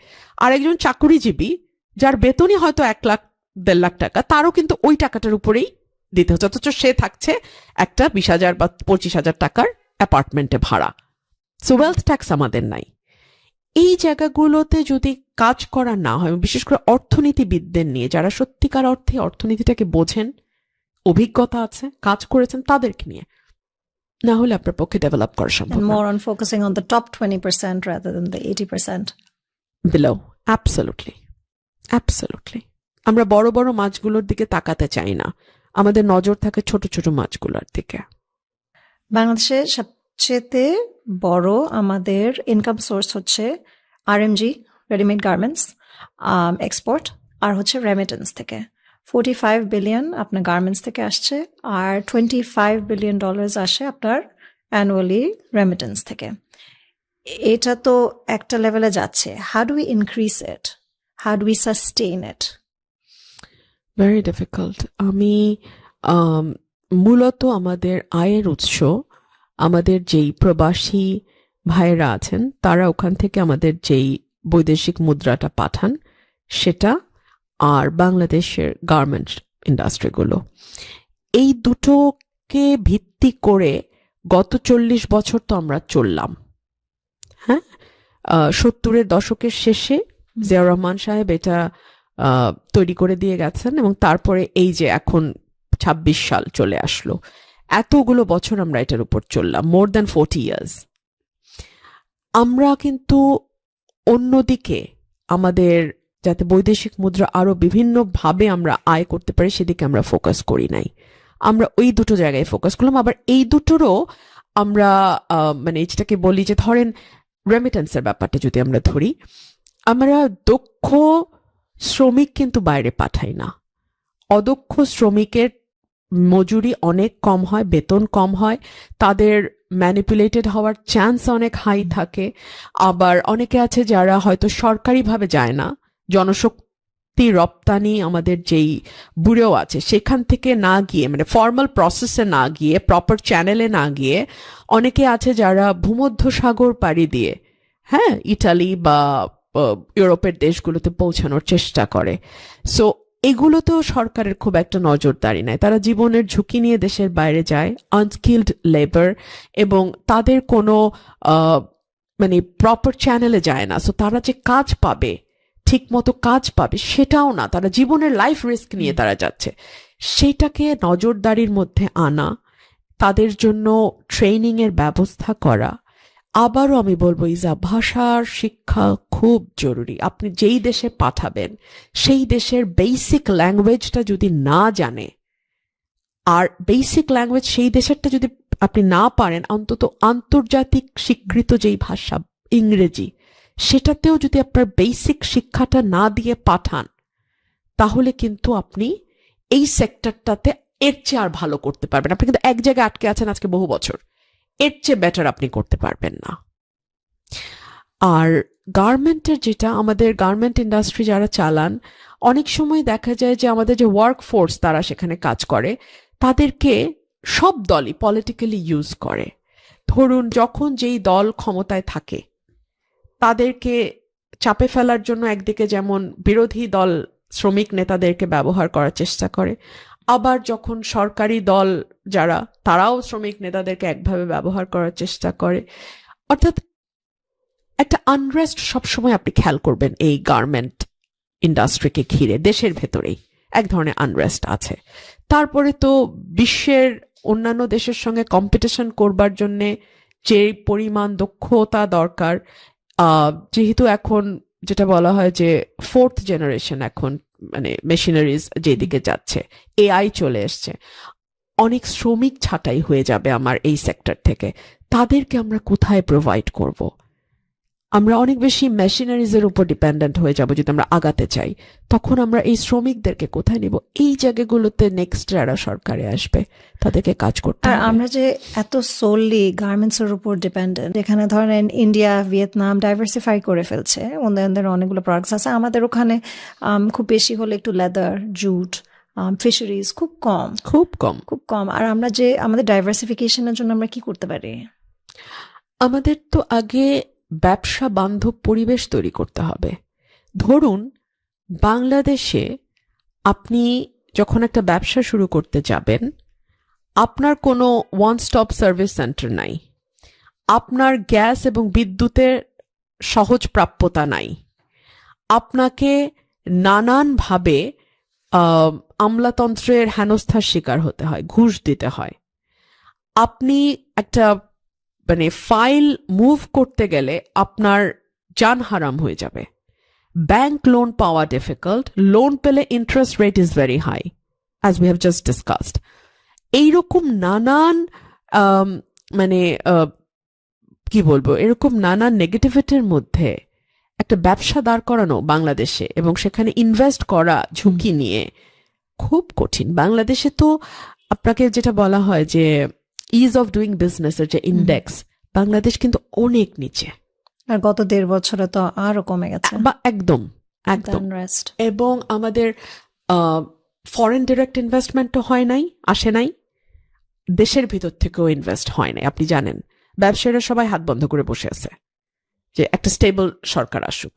আর একজন চাকুরিজীবী যার বেতনই হয়তো 1 লাখ 1.5 লাখ টাকা, তারও কিন্তু ওই টাকাটার উপরেই দিতে হচ্ছে, অথচ সে থাকছে একটা 20,000 বা 25,000 টাকার অ্যাপার্টমেন্টে ভাড়া। সো ওয়েলথ ট্যাক্স আমাদের নাই। এই জায়গাগুলোতে যদি কাজ করা না হয়, বিশেষ করে অর্থনীতিবিদদের নিয়ে, যারা সত্যিকার অর্থে অর্থনীতিটাকে বোঝেন, অভিজ্ঞতা আছে, কাজ করেছেন, তাদেরকে নিয়ে, না হলে আপনার পক্ষে ডেভেলপ করা সম্ভব And না। more on focusing on the top 20% rather than the 80%. Below. Absolutely. Absolutely. আমরা বড় বড় মাছগুলোর দিকে তাকাতে চাই না, আমাদের নজর থাকে ছোট ছোট মাছগুলোর দিকে। বাংলাদেশে সবচেয়ে বড় আমাদের ইনকাম সোর্স হচ্ছে আরএমজি, রেডিমেড গার্মেন্টস, এক্সপোর্ট, আর হচ্ছে রেমিটেন্স থেকে। 45 বিলিয়ন আপনার গার্মেন্টস থেকে আসছে, আর $25 বিলিয়ন আসে আপনার অ্যানুয়ালি রেমিটেন্স থেকে। এটা তো একটা লেভেলে যাচ্ছে। How do we increase it? How do we sustain it? Very difficult. আমি মূলত আমাদের আয়ের উৎস, আমাদের যেই প্রবাসী ভাইয়েরা আছেন, তারা ওখান থেকে আমাদের যেই বৈদেশিক মুদ্রাটা পাঠান সেটা, আর বাংলাদেশের গার্মেন্টস ইন্ডাস্ট্রিগুলো, এই দুটোকে ভিত্তি করে গত 40 বছর তো আমরা চললাম। হ্যাঁ, 70-এর দশকের শেষে জিয়াউর রহমান সাহেব এটা তৈরি করে দিয়ে গেছেন, এবং তারপরে এই যে এখন 26 সাল চলে আসলো, এতগুলো বছর আমরা এটার উপর চললাম, মোর দ্যান 40 ইয়ার্স। আমরা কিন্তু অন্যদিকে আমাদের যাতে বৈদেশিক মুদ্রা আরো বিভিন্ন ভাবে আমরা আয় করতে পারি সেদিকে আমরা ফোকাস করি নাই। আমরা ওই দুটো জায়গায় ফোকাস করলাম। আবার এই দুটোরও আমরা মানে যেটাকে বলি যে ধরেন রেমিটেন্সের ব্যাপারটা যদি আমরা ধরি, আমরা দক্ষ শ্রমিক কিন্তু বাইরে পাঠাই না। অদক্ষ শ্রমিকের মজুরি অনেক কম হয়, বেতন কম হয়, তাদের ম্যানিপুলেটেড হওয়ার চান্স অনেক হাই থাকে। আবার অনেকে আছে যারা হয়তো সরকারিভাবে যায় না, জনশক্তি রপ্তানি আমাদের যেই ব্যুরো আছে সেখান থেকে না গিয়ে, মানে ফর্মাল প্রসেসে না গিয়ে, প্রপার চ্যানেলে না গিয়ে, অনেকে আছে যারা ভূমধ্য সাগর পাড়ি দিয়ে, হ্যাঁ, ইটালি বা ইউরোপের দেশগুলোতে পৌঁছানোর চেষ্টা করে। সো এগুলোতেও সরকারের খুব একটা নজরদারি নাই। তারা জীবনের ঝুঁকি নিয়ে দেশের বাইরে যায়, আনস্কিলড লেবার, এবং তাদের কোনো মানে প্রপার চ্যানেলে যায় না। সো তারা যে কাজ পাবে, ঠিক মতো কাজ পাবে সেটাও না, তারা জীবনের লাইফ রিস্ক নিয়ে তারা যাচ্ছে। সেটাকে নজরদারির মধ্যে আনা, তাদের জন্য ট্রেনিং এর ব্যবস্থা করা। আবারও আমি বলবো ইজা, ভাষার শিক্ষা খুব জরুরি। আপনি যেই দেশে পাঠাবেন সেই দেশের বেসিক ল্যাঙ্গুয়েজটা যদি না জানে, আর বেসিক ল্যাঙ্গুয়েজ সেই দেশেরটা যদি আপনি না পারেন, অন্তত আন্তর্জাতিক স্বীকৃত যেই ভাষা ইংরেজি, সেটাতেও যদি আপনার বেসিক শিক্ষাটা না দিয়ে পাঠান, তাহলে কিন্তু আপনি এই সেক্টরটাতে এর চেয়ে আর ভালো করতে পারবেন। আপনি কিন্তু এক জায়গায় আটকে আছেন আজকে বহু বছর, এর চেয়ে বেটার আপনি করতে পারবেন না। আর গার্মেন্টের যেটা, আমাদের গার্মেন্ট ইন্ডাস্ট্রি যারা চালান, অনেক সময় দেখা যায় যে আমাদের যে ওয়ার্ক ফোর্স তারা সেখানে কাজ করে, তাদেরকে সব দলই পলিটিক্যালি ইউজ করে। ধরুন যখন যেই দল ক্ষমতায় থাকে তাদেরকে চাপে ফেলার জন্য একদিকে যেমন বিরোধী দল শ্রমিক নেতাদেরকে ব্যবহার করার চেষ্টা করে, আবার যখন সরকারি দল যারা, তারাও শ্রমিক নেতাদেরকে একভাবে ব্যবহার করার চেষ্টা করে। অর্থাৎ একটা আনরেস্ট সবসময় আপনি খেয়াল করবেন এই গার্মেন্ট ইন্ডাস্ট্রিকে ঘিরে, দেশের ভেতরেই এক ধরনের আনরেস্ট আছে। তারপরে তো বিশ্বের অন্যান্য দেশের সঙ্গে কম্পিটিশন করবার জন্যে যে পরিমাণ দক্ষতা দরকার, যেহেতু এখন যেটা বলা হয় যে ফোর্থ জেনারেশন এখন, মানে মেশিনারিজ যেদিকে যাচ্ছে, এআই চলে এসছে, অনেক শ্রমিক ছাঁটাই হয়ে যাবে আমার এই সেক্টর থেকে। তাদেরকে আমরা কোথায় প্রোভাইড করব? আমরা অনেক বেশি মেশিনারিজের উপর ডিপেন্ডেন্ট হয়ে যাব যদি আমরা আগাতে চাই। তখন আমরা এই শ্রমিকদেরকে কোথায় নিব? এই জায়গাগুলোতে নেক্সট যারা সরকারে আসবে তাদেরকে কাজ করতে আর হবে। আমরা যে এত সোললি গার্মেন্টস এর উপর ডিপেন্ডেন্ট, যেখানে ধরেন ইন্ডিয়া, ভিয়েতনাম ডাইভার্সিফাই করে ফেলছে, ওদের অনেকগুলো প্রোডাক্টস আছে। আমাদের ওখানে খুব বেশি হলে একটু লেদার, জুট, ফিশারিজ খুব কম, খুব কম। খুব কম। আর আমরা যে আমাদের ডাইভার্সিফিকেশনের জন্য আমরা কি করতে পারি? আমাদের তো আগে ব্যবসা বান্ধব পরিবেশ তৈরি করতে হবে। ধরুন বাংলাদেশে আপনি যখন একটা ব্যবসা শুরু করতে যাবেন, আপনার কোনো ওয়ান স্টপ সার্ভিস সেন্টার নাই, আপনার গ্যাস এবং বিদ্যুতের সহজ প্রাপ্যতা নাই, আপনাকে নানানভাবে আমলাতন্ত্রের হেনস্থার শিকার হতে হয়, ঘুষ দিতে হয়। আপনি একটা মানে ফাইল মুভ করতে গেলে আপনার জান হারাম হয়ে যাবে। ব্যাংক লোন পাওয়া ডিফিকাল্ট, লোন পেলে interest rate is very high, as we have just discussed. এইরকম নানান মানে কি বলবো, এরকম নানান নেগেটিভিটির মধ্যে একটা ব্যবসা দাঁড় করানো বাংলাদেশে এবং সেখানে ইনভেস্ট করা ঝুঁকি নিয়ে খুব কঠিন। বাংলাদেশে তো আপনাকে যেটা বলা হয় যে ইজ অফ ডুইং বিজনেস এর যে ইন্ডেক্স, বাংলাদেশ কিন্তু অনেক নিচে, আর গত 1.5 বছরে তো আরো কমে গেছে। বা একদম একদম। আনরেস্ট। এবং আমাদের ফরেন ডিরেক্ট ইনভেস্টমেন্টও হয় নাই, আসে নাই, দেশের ভিতর থেকেও ইনভেস্ট হয় নাই। আপনি জানেন ব্যবসায়ীরা সবাই হাত বন্ধ করে বসে আছে যে একটা স্টেবল সরকার আসুক।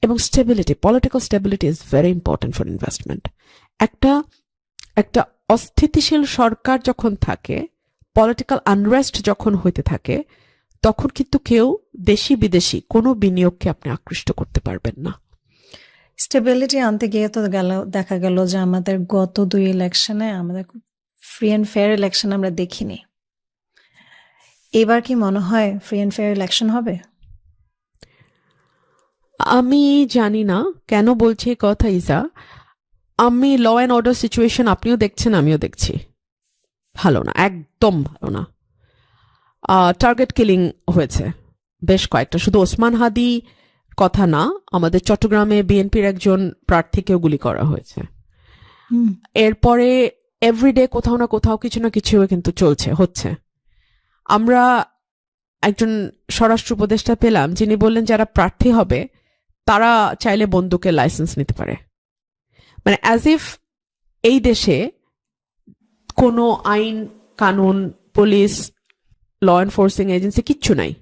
এবং stability, political stability is very important for investment. একটা অস্থিতিশীল সরকার যখন থাকে, পলিটিক্যাল আনরেস্ট যখন হইতে থাকে, তখন কিন্তু কেউ দেশি বিদেশি কোনো বিনিয়োগকে আপনি আকৃষ্ট করতে পারবেন না। স্টেবিলিটি আনতে গিয়ে তো দেখা গেল যে আমাদের গত 2 ইলেকশনে আমাদের ফ্রি অ্যান্ড ফেয়ার ইলেকশন আমরা দেখিনি। এবার কি মনে হয় ফ্রি অ্যান্ড ফেয়ার ইলেকশন হবে? আমি জানি না কেন বলছি এই কথা ইসা। আমি ল অ্যান্ড অর্ডার সিচুয়েশন আপনিও দেখছেন, আমিও দেখছি, ভালো না, একদম ভালো না। টার্গেট কিলিং হয়েছে বেশ কয়েকটা, শুধু ওসমান হাদি কথা না, আমাদের চট্টগ্রামে বিএনপির একজন প্রার্থীকেও গুলি করা হয়েছে। এরপরে এভরিডে কোথাও না কোথাও কিছু না কিছু কিন্তু হচ্ছে। আমরা একজন স্বরাষ্ট্র উপদেষ্টা পেলাম যিনি বললেন যারা প্রার্থী হবে তারা চাইলে বন্দুকের লাইসেন্স নিতে পারে। মানে অ্যাজ ইফ এই দেশে কোনো আইন কানুন, পুলিশ, ল এনফোর্সিং এজেন্সি কিচ্ছু নাই।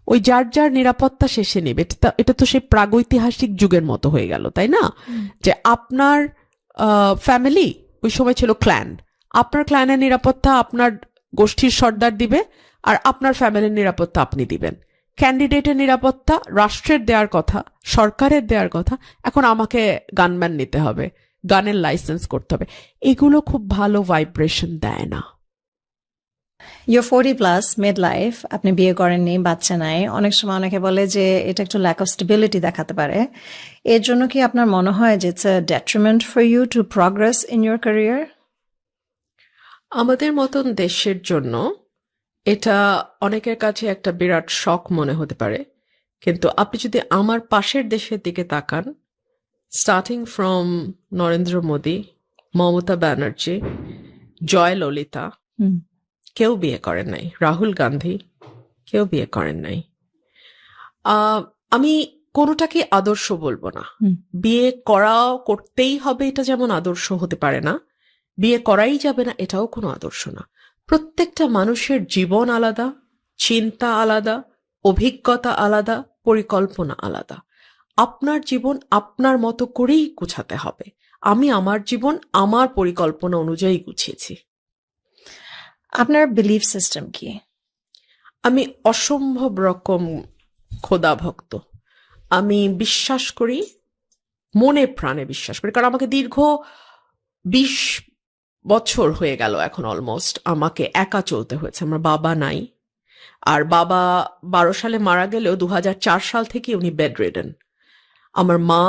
ওই যার যার নিরাপত্তা শেষে নেবে। এটা তো সেই প্রাগৈতিহাসিক যুগের মতো হয়ে গেল, তাই না? যে আপনার ফ্যামিলি, ওই সময় ছিল ক্ল্যান, আপনার ক্ল্যানের নিরাপত্তা আপনার গোষ্ঠীর সর্দার দিবে, আর আপনার ফ্যামিলির নিরাপত্তা আপনি দিবেন। ক্যান্ডিডেটের নিরাপত্তা রাষ্ট্রের দেওয়ার কথা, সরকারের দেওয়ার কথা, এখন আমাকে গানম্যান নিতে হবে, গানের লাইসেন্স করতে হবে। এগুলো খুব ভালো ভাইব্রেশন দেয় না। You're 40 প্লাস, মিড লাইফ, আপনি বিয়ে করেননি, বাচ্চা নাই। অনেক সময় অনেকে বলে যে এটা একটু ল্যাক অফ স্টেবিলিটি দেখাতে পারে। এর জন্য কি আপনার মনে হয় যে it's a detriment for you to progress in your career? আমাদের মতন দেশের জন্য এটা অনেকের কাছে একটা বিরাট শখ মনে হতে পারে, কিন্তু আপনি যদি আমার পাশের দেশের দিকে তাকান, স্টার্টিং ফ্রম নরেন্দ্র মোদী, মমতা ব্যানার্জি, জয় ললিতা, কেউ বিয়ে করেন নাই। রাহুল গান্ধী, কেউ বিয়ে করেন নাই। আমি কোনোটাকে আদর্শ বলবো না। বিয়ে করতেই হবে এটা যেমন আদর্শ হতে পারে না, বিয়ে করাই যাবে না এটাও কোনো আদর্শ না। প্রত্যেকটা মানুষের জীবন আলাদা, চিন্তা আলাদা, অভিজ্ঞতা আলাদা, পরিকল্পনা আলাদা। আপনার জীবন আপনার মতো করেই গুছাতে হবে। আমি আমার জীবন আমার পরিকল্পনা অনুযায়ী গুছিয়েছি। আপনার বিলিফ সিস্টেম কি? আমি অসম্ভব রকম খোদা ভক্ত। আমি বিশ্বাস করি, মনে প্রাণে বিশ্বাস করি, কারণ আমাকে দীর্ঘ 20 বছর হয়ে গেল এখন অলমোস্ট আমাকে একা চলতে হয়েছে। আমার বাবা নাই, আর বাবা 12 সালে মারা গেলেও 2004 সাল থেকে উনি বেড রিডেন। আমার মা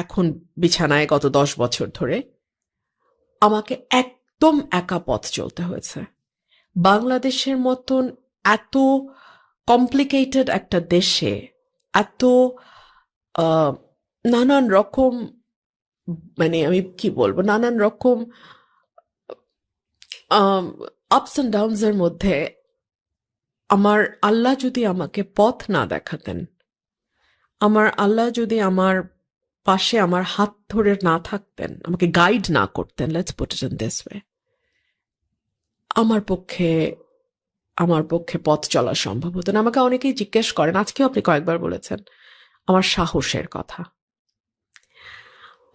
এখন বিছানায় গত 10 বছর ধরে। আমাকে একদম একা পথ চলতে হয়েছে। বাংলাদেশের মতন এত কমপ্লিকেটেড একটা দেশে এত নানান রকম, মানে আমি কি বলবো, নানান রকম আপস অ্যান্ড ডাউনস এর মধ্যে আমার আল্লাহ যদি আমাকে পথ না দেখাতেন, আমার আল্লাহ যদি আমার পাশে আমার হাত ধরে না থাকতেন, আমাকে গাইড না করতেন, let's put it in this way, আমার পক্ষে পথ চলা সম্ভব হতো না। আমাকে অনেকেই জিজ্ঞেস করেন, আজকেও আপনি কয়েকবার বলেছেন আমার সাহসের কথা।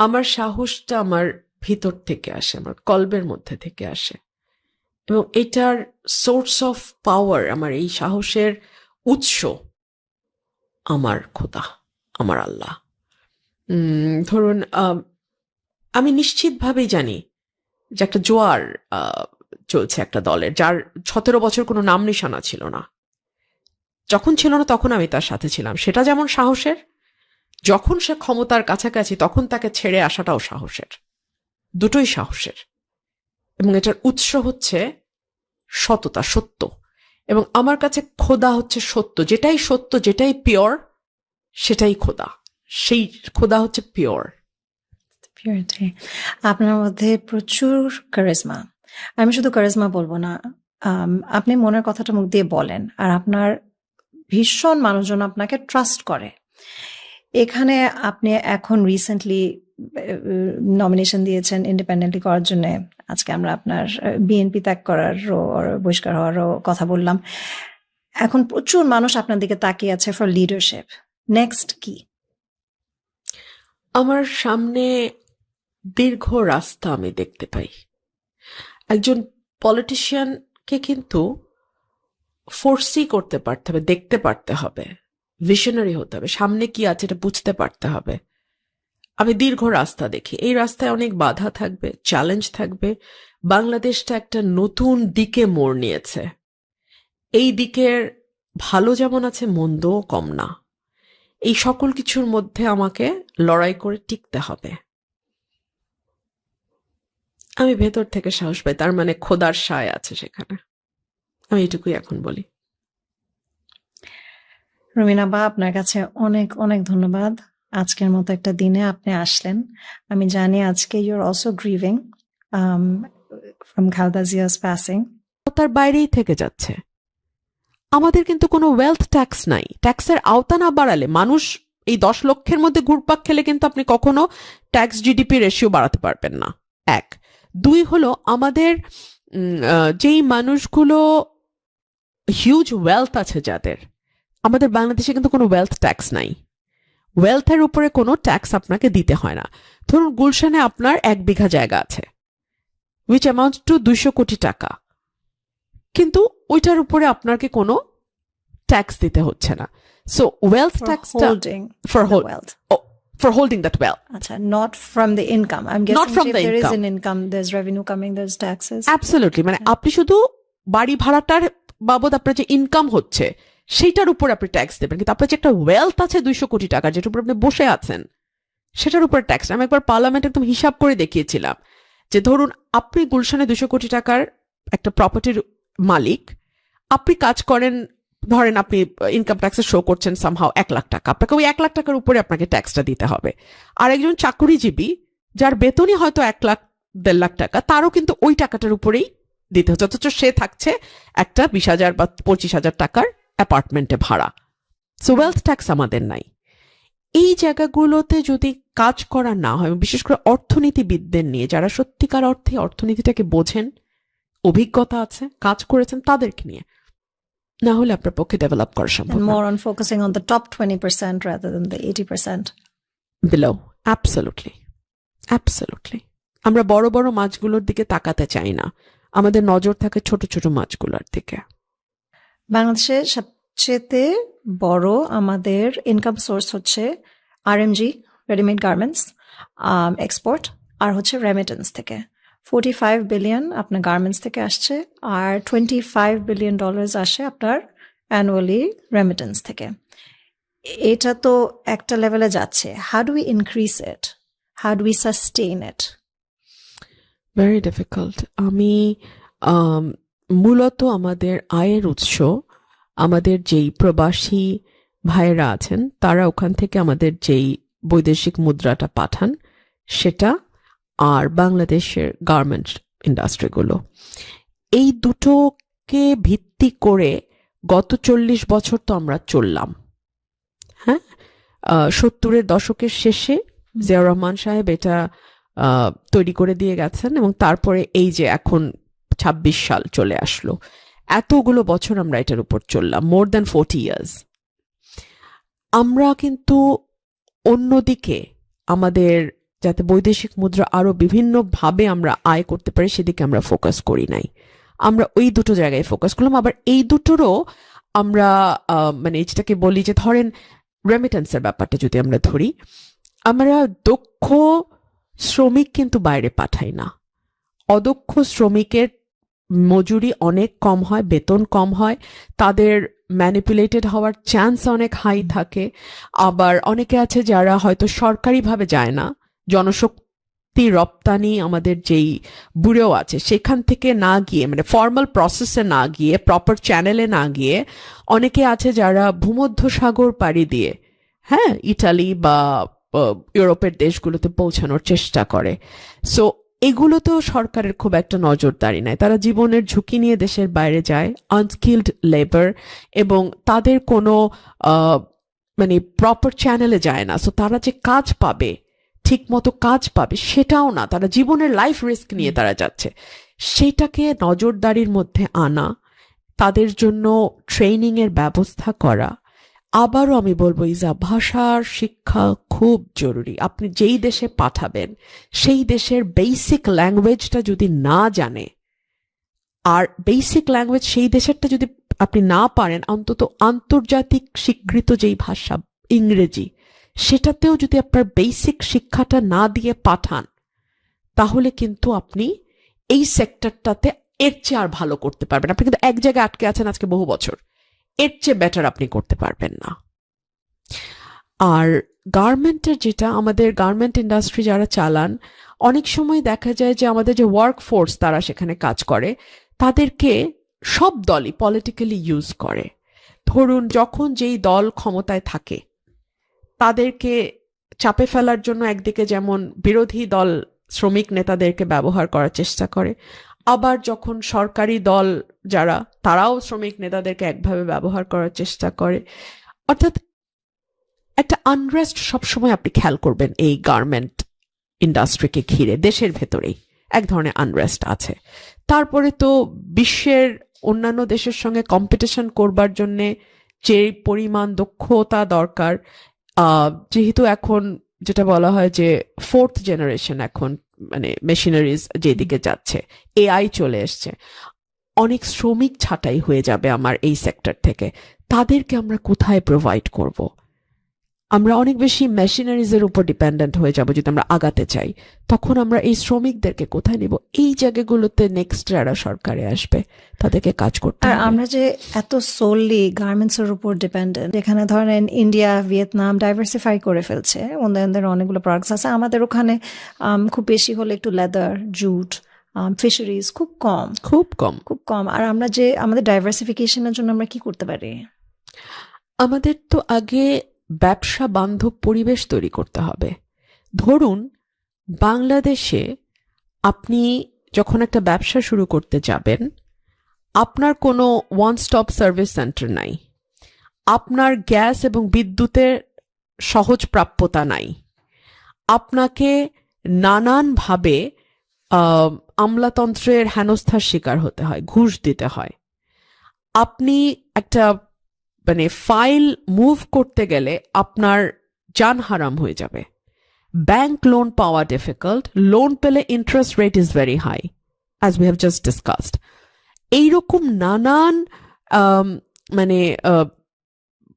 আমার সাহসটা আমার ভিতর থেকে আসে, আমার কলবের মধ্যে থেকে আসে, এবং এটার সোর্স অফ পাওয়ার, আমার এই সাহসের উৎস আমার খোদা, আমার আল্লাহ। ধরুন, আমি নিশ্চিতভাবেই জানি যে একটা জোয়ার চলছে একটা দলের, যার 17 বছর কোনো নাম নিশানা ছিল না। যখন ছিল না তখন আমি তার সাথে ছিলাম, সেটা যেমন সাহসের। যখন সে ক্ষমতার কাছাকাছি তখন তাকে ছেড়ে আসাটাও সাহসের। দুটোই সাহসের, এবং এটার উৎস হচ্ছে সততা, সত্য। এবং আমার কাছে খোদা হচ্ছে সত্য, যেটাই সত্য, যেটাই পিওর, সেটাই খোদা। সেই খোদা হচ্ছে পিওর। পিউরিটি। আপনার মধ্যে প্রচুর কারিজমা। আমি শুধু কারিজমা বলবো না, আপনি মনের কথাটা মুখ দিয়ে বলেন, আর আপনার ভীষণ মানুষজন আপনাকে ট্রাস্ট করে। এখানে আপনি এখন রিসেন্টলি নমিনেশন দিয়েছেন ইন্ডিপেন্ডেন্টলি করার জন্য। আজকে আমরা আপনার বিএনপি ত্যাগ করার বহিষ্কার হওয়ারও কথা বললাম। এখন প্রচুর মানুষ আপনার দিকে তাকিয়ে আছে ফর লিডারশিপ। নেক্সট কি? আমার সামনে দীর্ঘ রাস্তা আমি দেখতে পাই। একজন পলিটিশিয়ানকে কিন্তু ফোর্সই করতে পারতে হবে, দেখতে পারতে হবে, ভিশনারি হতে হবে, সামনে কি আছে এটা বুঝতে পারতে হবে। আমি দীর্ঘ রাস্তা দেখি, এই রাস্তায় অনেক বাধা থাকবে, চ্যালেঞ্জ থাকবে। বাংলাদেশটা একটা নতুন দিকে মোড় নিয়েছে। এই দিকের ভালো যেমন আছে, মন্দও কম না। এই সকল কিছুর মধ্যে আমাকে লড়াই করে টিকতে হবে। আমি ভেতর থেকে সাহস পাই, তার মানে খোদার সায় আছে সেখানে। আমি এটুকুই এখন বলি। রুমিনা বা আপনার কাছে অনেক অনেক ধন্যবাদ। আজকের মতো একটা দিনে আপনি আসলেন। আমি জানি আজকে your also grieving from Khaleda Zia's passing. তার বাইরেই থেকে যাচ্ছে। আমাদের কিন্তু কোনো ওয়েলথ ট্যাক্স নাই। ট্যাক্সের আওতা না বাড়ালে মানুষ এই 10 লক্ষের মধ্যে ঘুরপাক খেলে কিন্তু আপনি কখনো ট্যাক্স জিডিপি রেশিও বাড়াতে পারবেন না। 1 2 হলো আমাদের যেই মানুষগুলো হিউজ ওয়েলথ আছে যাদের, আমাদের বাংলাদেশে কিন্তু কোনো ওয়েলথ ট্যাক্স নাই। ওয়েলথের উপরে কোনো ট্যাক্স আপনাকে দিতে হয় না। ধরুন গুলশানে আপনার 1 বিঘা জায়গা আছে, which amounts to 200 কোটি টাকা, কিন্তু ওইটার উপরে আপনাকে কোনো ট্যাক্স দিতে হচ্ছে না। সো ওয়েলথ ট্যাক্সটা holding for the wealth. for holding that well. আচ্ছা, not from the income. I'm guessing Not from if the there is income. an income, there's revenue coming, there's taxes. Absolutely, মানে আপনি শুধু বাড়ি ভাড়াটার বাবদ আপনার যে ইনকাম হচ্ছে সেইটার উপর আপনি ট্যাক্স দেবেন, কিন্তু আপনার যে একটা ওয়েলথ আছে 200 কোটি টাকা যেটার উপর আপনি বসে আছেন সেটার উপর ট্যাক্স। আমি একবার পার্লামেন্টে একদম হিসাব করে দেখিয়েছিলাম যে ধরুন আপনি গুলশানে 200 কোটি টাকার একটা প্রপার্টির মালিক, আপনি কাজ করেন, ধরেন আপনি ইনকাম ট্যাক্সে শো করছেন সামহাও 1 লাখ টাকা, আপনাকে ওই 1 লাখ টাকার উপরে আপনাকে ট্যাক্সটা দিতে হবে। আর একজন চাকুরিজীবী যার বেতনই হয়তো 1 লাখ 1.5 লাখ টাকা, তারও কিন্তু ওই টাকাটার উপরেই দিতে হচ্ছে, অথচ সে থাকছে একটা 20,000 বা 25,000 টাকার অ্যাপার্টমেন্টে ভাড়া। সো ওয়েলথ ট্যাক্স আমাদের নাই। এই জায়গাগুলোতে যদি কাজ করা না হয়, বিশেষ করে অর্থনীতিবিদদের নিয়ে যারা সত্যিকার অর্থে অর্থনীতিটাকে বোঝেন, অভিজ্ঞতা আছে, কাজ করেছেন, তাদেরকে নিয়ে, না হলে আপনার পক্ষে ডেভেলপ করা সম্ভব And না। more on focusing on the top 20% rather than the 80%. Below, absolutely, absolutely. আমরা বড় বড় মাছগুলোর দিকে তাকাতে চাই না, আমাদের নজর থাকে ছোট ছোট মাছগুলোর দিকে। বাংলাদেশে সবচেয়ে বড় আমাদের ইনকাম সোর্স হচ্ছে আরএমজি, রেডিমেড গার্মেন্টস এক্সপোর্ট, আর হচ্ছে রেমিটেন্স থেকে। 45 বিলিয়ন আপনার গার্মেন্টস থেকে আসছে, আর $25 বিলিয়ন আসে আপনার অ্যানুয়ালি রেমিটেন্স থেকে। এটা তো একটা লেভেলে যাচ্ছে। How do we increase it? How do we sustain it? Very difficult. আমি মূলত আমাদের আয়ের উৎস, আমাদের যেই প্রবাসী ভাইয়েরা আছেন তারা ওখান থেকে আমাদের যেই বৈদেশিক মুদ্রাটা পাঠান সেটা, আর বাংলাদেশের গার্মেন্ট ইন্ডাস্ট্রিগুলো, এই দুটোকে ভিত্তি করে গত 40 বছর তো আমরা চললাম। হ্যাঁ, 70-এর দশকের শেষে জিয়াউর রহমান সাহেব এটা তৈরি করে দিয়ে গেছেন, এবং তারপরে এই যে এখন 26 সাল চলে আসলো, এতগুলো বছর আমরা এটার উপর চললাম, মোর দ্যান 40 ইয়ার্স। আমরা কিন্তু অন্যদিকে আমাদের যাতে বৈদেশিক মুদ্রা আরো বিভিন্ন ভাবে আমরা আয় করতে পারি সেদিকে আমরা ফোকাস করি নাই। আমরা ওই দুটো জায়গায় ফোকাস করলাম। আবার এই দুটোরও আমরা মানে যেটাকে বলি যে ধরেন রেমিটেন্সের ব্যাপারটা যদি আমরা ধরি, আমরা দক্ষ শ্রমিক কিন্তু বাইরে পাঠাই না। অদক্ষ শ্রমিকের মজুরি অনেক কম হয়, বেতন কম হয়, তাদের ম্যানিপুলেটেড হওয়ার চান্স অনেক হাই থাকে। আবার অনেকে আছে যারা হয়তো সরকারিভাবে যায় না, জনশক্তি রপ্তানি আমাদের যেই ব্যুরো আছে সেখান থেকে না গিয়ে, মানে ফর্মাল প্রসেসে না গিয়ে, প্রপার চ্যানেলে না গিয়ে, অনেকে আছে যারা ভূমধ্য সাগর পাড়ি দিয়ে, হ্যাঁ, ইটালি বা ইউরোপের দেশগুলোতে পৌঁছানোর চেষ্টা করে। সো এগুলোতেও সরকারের খুব একটা নজরদারি নাই। তারা জীবনের ঝুঁকি নিয়ে দেশের বাইরে যায়, আনস্কিলড লেবার, এবং তাদের কোনো মানে প্রপার চ্যানেলে যায় না। সো তারা যে কাজ পাবে, ঠিক মতো কাজ পাবে সেটাও না, তারা জীবনের লাইফ রিস্ক নিয়ে তারা যাচ্ছে। সেটাকে নজরদারির মধ্যে আনা, তাদের জন্য ট্রেনিং এর ব্যবস্থা করা। আবারও আমি বলবো ইজা, ভাষার শিক্ষা খুব জরুরি। আপনি যেই দেশে পাঠাবেন সেই দেশের বেসিক ল্যাঙ্গুয়েজটা যদি না জানে, আর বেসিক ল্যাঙ্গুয়েজ সেই দেশেরটা যদি আপনি না পারেন, অন্তত আন্তর্জাতিক স্বীকৃত যেই ভাষা ইংরেজি, সেটাতেও যদি আপনার বেসিক শিক্ষাটা না দিয়ে পাঠান, তাহলে কিন্তু আপনি এই সেক্টরটাতে এর চেয়ে আর ভালো করতে পারবেন। আপনি কিন্তু এক জায়গায় আটকে আছেন আজকে বহু বছর, এর চেয়ে বেটার আপনি করতে পারবেন না। আর গার্মেন্টের যেটা, আমাদের গার্মেন্ট ইন্ডাস্ট্রি যারা চালান, অনেক সময় দেখা যায় যে আমাদের যে ওয়ার্ক ফোর্স তারা সেখানে কাজ করে, তাদেরকে সব দলই পলিটিক্যালি ইউজ করে। তো ধরুন যখন যেই দল ক্ষমতায় থাকে তাদেরকে চাপে ফেলার জন্য একদিকে যেমন বিরোধী দল শ্রমিক নেতাদেরকে ব্যবহার করার চেষ্টা করে, আবার যখন সরকারি দল যারা তারাও শ্রমিক নেতাদেরকে একভাবে ব্যবহার করার চেষ্টা করে। অর্থাৎ একটা আনরেস্ট সবসময় আপনি খেয়াল করবেন এই গার্মেন্ট ইন্ডাস্ট্রিকে ঘিরে দেশের ভেতরেই এক ধরনের আনরেস্ট আছে। তারপরে তো বিশ্বের অন্যান্য দেশের সঙ্গে কম্পিটিশন করবার জন্যে যে পরিমাণ দক্ষতা দরকার, যেহেতু এখন যেটা বলা হয় যে 4th জেনারেশন এখন মানে মেশিনারিজ যেদিকে যাচ্ছে, এআই চলে এসছে, অনেক শ্রমিক ছাঁটাই হয়ে যাবে আমার এই সেক্টর থেকে। তাদেরকে আমরা কোথায় প্রোভাইড করব? আমরা অনেক বেশি মেশিনারিজের উপর ডিপেন্ডেন্ট হয়ে যাব যদি আমরা আগাতে চাই। তখন আমরা এই শ্রমিকদেরকে কোথায় নিব? এই জায়গাগুলোতে নেক্সট যারা সরকারে আসবে তাদেরকে কাজ করতে আর হবে। আমরা যে এত সোললি গার্মেন্টস এর উপর ডিপেন্ডেন্ট, এখানে ধরেন ইন্ডিয়া, ভিয়েতনাম ডাইভার্সিফাই করে ফেলছে, ওদের অনেকগুলো প্রোডাক্টস আছে। আমাদের ওখানে খুব বেশি হলে একটু লেদার, জুট, ফিশারিজ খুব কম, খুব কম। খুব কম। আর আমরা যে আমাদের ডাইভার্সিফিকেশনের জন্য আমরা কি করতে পারি? আমাদের তো আগে ব্যবসা বান্ধব পরিবেশ তৈরি করতে হবে। ধরুন বাংলাদেশে আপনি যখন একটা ব্যবসা শুরু করতে যাবেন, আপনার কোনো ওয়ান স্টপ সার্ভিস সেন্টার নাই, আপনার গ্যাস এবং বিদ্যুতের সহজ প্রাপ্যতা নাই, আপনাকে নানানভাবে আমলাতন্ত্রের হেনস্থার শিকার হতে হয়, ঘুষ দিতে হয়। আপনি একটা মানে ফাইল মুভ করতে গেলে আপনার জান হারাম হয়ে যাবে। ব্যাংক লোন পাওয়া ডিফিকাল্ট, লোন পেলে interest rate is very high, as we have just discussed. এইরকম নানান মানে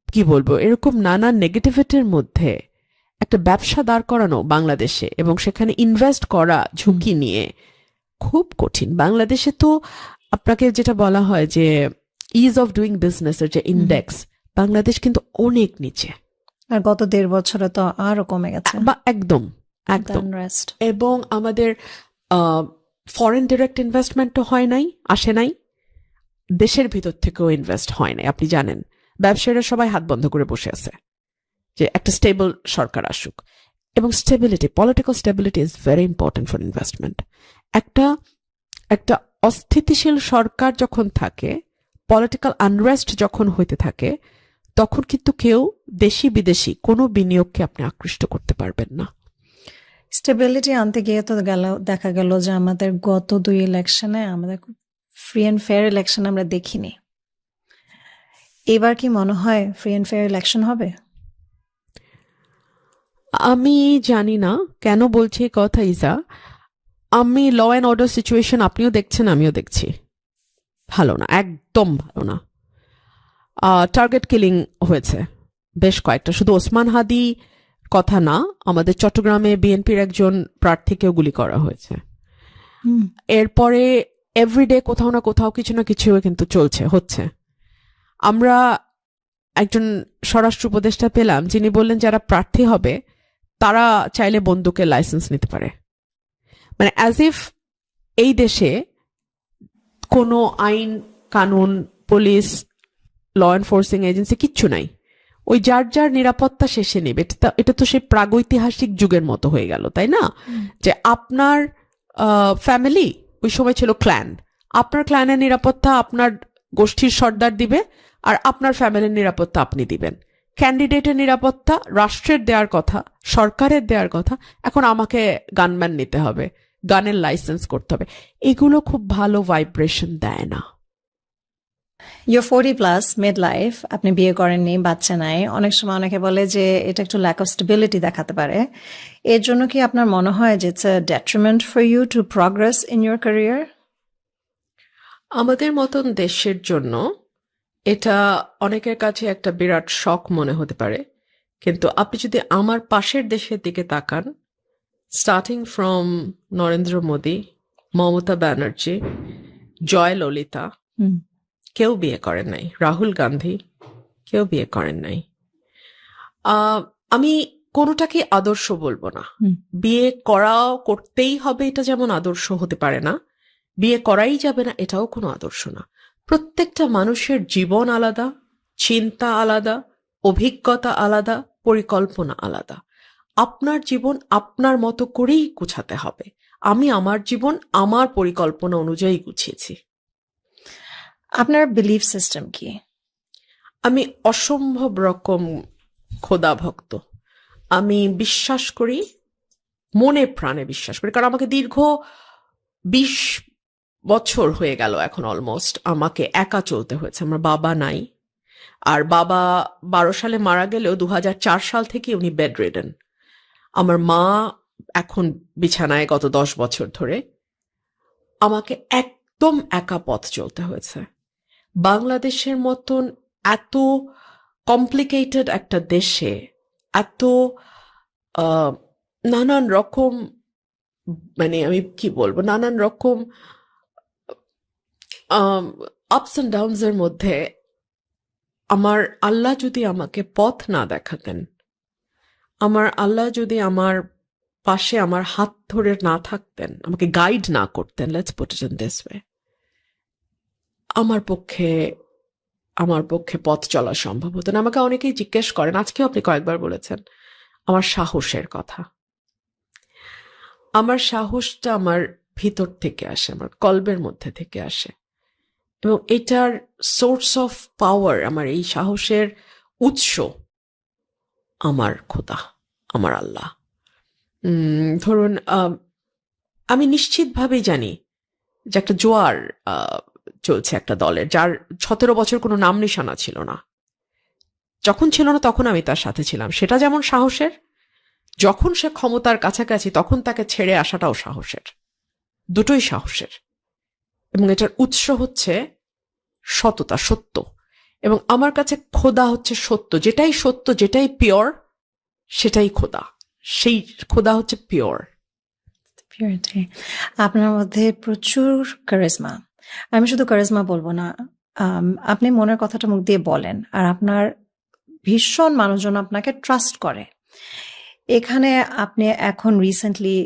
কি বলবো, এরকম নানান নেগেটিভিটির মধ্যে একটা ব্যবসা দাঁড় করানো বাংলাদেশে এবং সেখানে ইনভেস্ট করা ঝুঁকি নিয়ে খুব কঠিন। বাংলাদেশে তো আপনাকে যেটা বলা হয় যে ইজ অফ ডুইং বিজনেস এর যে ইন্ডেক্স, বাংলাদেশ কিন্তু অনেক নিচে, আর গত 1.5 বছরে তো আরো কমে গেছে। বা একদম একদম। আনরেস্ট। এবং আমাদের ফরেন ডিরেক্ট ইনভেস্টমেন্টও হয় নাই, আসে নাই, দেশের ভিতর থেকেও ইনভেস্ট হয় নাই। আপনি জানেন ব্যবসায়ীরা সবাই হাত বন্ধ করে বসে আছে যে একটা স্টেবল সরকার আসুক। এবং stability, political stability is very important for investment. একটা অস্থিতিশীল সরকার যখন থাকে, পলিটিক্যাল আনরেস্ট যখন হইতে থাকে, তখন কিন্তু কেউ দেশি বিদেশি কোনো বিনিয়োগকে আপনি আকৃষ্ট করতে পারবেন না। স্টেবিলিটি আনতে গিয়ে তো দেখা গেল যে আমাদের গত 2 ইলেকশনে আমাদের ফ্রি অ্যান্ড ফেয়ার ইলেকশন আমরা দেখিনি। এবার কি মনে হয় ফ্রি অ্যান্ড ফেয়ার ইলেকশন হবে? আমি জানি না কেন বলছি এই কথা ইজা। আমি ল অ্যান্ড অর্ডার সিচুয়েশন আপনিও দেখছেন, আমিও দেখছি, ভালো না, একদম ভালো না। টার্গেট কিলিং হয়েছে বেশ কয়েকটা, শুধু ওসমান হাদি কথা না, আমাদের চট্টগ্রামে বিএনপির একজন প্রার্থীকেও গুলি করা হয়েছে। এরপরে এভরিডে কোথাও না কোথাও কিছু না কিছু কিন্তু হচ্ছে। আমরা একজন স্বরাষ্ট্র উপদেষ্টা পেলাম যিনি বললেন যারা প্রার্থী হবে তারা চাইলে বন্দুকের লাইসেন্স নিতে পারে। মানে অ্যাজ ইফ এই দেশে কোনো আইন কানুন, পুলিশ, ল এনফোর্সিং এজেন্সি কিচ্ছু নাই। ওই যার যার নিরাপত্তা শেষে নেবে। এটা তো সেই প্রাগৈতিহাসিক যুগের মতো হয়ে গেল, তাই না? যে আপনার ফ্যামিলি ওই সময় ছিল ক্ল্যান, আপনার ক্ল্যানের নিরাপত্তা আপনার গোষ্ঠীর সর্দার দিবে, আর আপনার ফ্যামিলির নিরাপত্তা আপনি দিবেন। ক্যান্ডিডেটের নিরাপত্তা রাষ্ট্রের দেওয়ার কথা, সরকারের দেওয়ার কথা, এখন আমাকে গানম্যান নিতে হবে, গানের লাইসেন্স করতে হবে। এগুলো খুব ভালো ভাইব্রেশন দেয় না। You're 40+ মিড লাইফ, আপনি বিয়ে করেননি, বাচ্চা নাই। অনেক সময় অনেকে বলে যে এটা একটু ল্যাক অফ স্টেবিলিটি দেখাতে পারে। এর জন্য কি আপনার মনে হয় যে it's a detriment for you to progress in your career? আমাদের মতন দেশের জন্য এটা অনেকের কাছে একটা বিরাট শক মনে হতে পারে, কিন্তু আপনি যদি আমার পাশের দেশের দিকে তাকান, স্টার্টিং ফ্রম নরেন্দ্র মোদী, মমতা ব্যানার্জি, জয় ললিতা, কেউ বিয়ে করেন নাই, রাহুল গান্ধী, কেউ বিয়ে করেন নাই। আমি কোনোটাকে আদর্শ বলবো না। বিয়ে করতেই হবে এটা যেমন আদর্শ হতে পারে না, বিয়ে করাই যাবে না এটাও কোনো আদর্শ না। প্রত্যেকটা মানুষের জীবন আলাদা, চিন্তা আলাদা, অভিজ্ঞতা আলাদা, পরিকল্পনা আলাদা। আপনার জীবন আপনার মতো করেই গুছাতে হবে। আমি আমার জীবন আমার পরিকল্পনা অনুযায়ী গুছিয়েছি। আপনার বিলিফ সিস্টেম কি? আমি অসম্ভব রকম খোদা ভক্ত। আমি বিশ্বাস করি, মনে প্রাণে বিশ্বাস করি, কারণ আমাকে দীর্ঘ 20 বছর হয়ে গেল এখন অলমোস্ট আমাকে একা চলতে হয়েছে। আমার বাবা নাই, আর বাবা 12 সালে মারা গেলেও 2004 সাল থেকে উনি বেড রিডেন। আমার মা এখন বিছানায় গত 10 বছর ধরে। আমাকে একদম একা পথ চলতে হয়েছে। বাংলাদেশের মতন এত কমপ্লিকেটেড একটা দেশে এত নানান রকম, মানে আমি কি বলবো, নানান রকম আপস অ্যান্ড ডাউনস এর মধ্যে আমার আল্লাহ যদি আমাকে পথ না দেখাতেন, আমার আল্লাহ যদি আমার পাশে আমার হাত ধরে না থাকতেন, আমাকে গাইড না করতেন, let's put it in this way, আমার পক্ষে পথ চলা সম্ভব হতো না। আমাকে অনেকেই জিজ্ঞেস করেন, আজকেও আপনি কয়েকবার বলেছেন আমার সাহসের কথা। আমার সাহসটা আমার ভিতর থেকে আসে, আমার কলবের মধ্যে থেকে আসে, এবং এটার সোর্স অফ পাওয়ার, আমার এই সাহসের উৎস আমার খোদা, আমার আল্লাহ। ধরুন, আমি নিশ্চিতভাবেই জানি যে একটা জোয়ার চলছে একটা দলের, যার 17 বছর কোনো নাম নিশানা ছিল না। যখন ছিল না তখন আমি তার সাথে ছিলাম, সেটা যেমন সাহসের। যখন সে ক্ষমতার কাছাকাছি তখন তাকে ছেড়ে আসাটাও সাহসের। দুটোই সাহসের। এবং এটার উৎস হচ্ছে সততা, সত্য। এবং আমার কাছে খোদা হচ্ছে সত্য। যেটাই সত্য, যেটাই পিওর, সেটাই খোদা। সেই খোদা হচ্ছে পিওর। পিউরিটি। আপনার মধ্যে প্রচুর কারিজমা। আমি শুধু কারিজমা বলবো না, আপনি মনের কথাটা মুখ দিয়ে বলেন, আর আপনার ভীষণ মানুষজন আপনাকে ট্রাস্ট করে। এখানে আপনি এখন রিসেন্টলি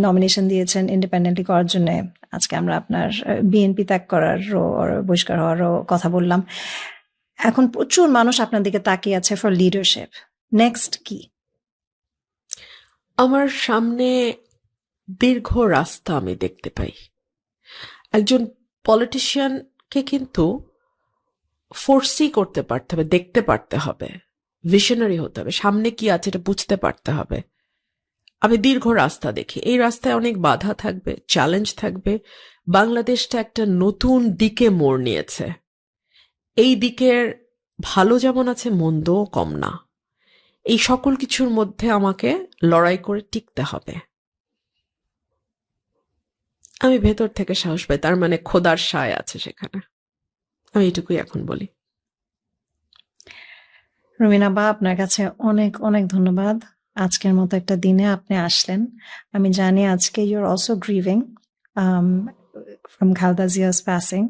নমিনেশন দিয়েছেন ইন্ডিপেন্ডেন্টলি করার জন্য। আজকে আমরা আপনার বিএনপি ত্যাগ করারও, বহিষ্কার হওয়ারও কথা বললাম। এখন প্রচুর মানুষ আপনার দিকে তাকিয়ে আছে ফর লিডারশিপ। নেক্সট কি? আমার সামনে দীর্ঘ রাস্তা আমি দেখতে পাই। একজন পলিটিশিয়ানকে কিন্তু ফোর্সই করতে পারতে হবে, দেখতে পারতে হবে, ভিশনারি হতে হবে, সামনে কি আছে এটা বুঝতে পারতে হবে। আমি দীর্ঘ রাস্তা দেখি। এই রাস্তায় অনেক বাধা থাকবে, চ্যালেঞ্জ থাকবে। বাংলাদেশটা একটা নতুন দিকে মোড় নিয়েছে। এই দিকের ভালো যেমন আছে, মন্দও কম না। এই সকল কিছুর মধ্যে আমাকে লড়াই করে টিকতে হবে। আমি ভেতর থেকে সাহস পাই, তার মানে খোদার সায় আছে সেখানে। আমি এটুকুই এখন বলি। রুমিনা বা, আপনার কাছে অনেক অনেক ধন্যবাদ। আজকের মতো একটা দিনে আপনি আসলেন। আমি জানি আজকে you are also grieving from Khaleda Zia's passing.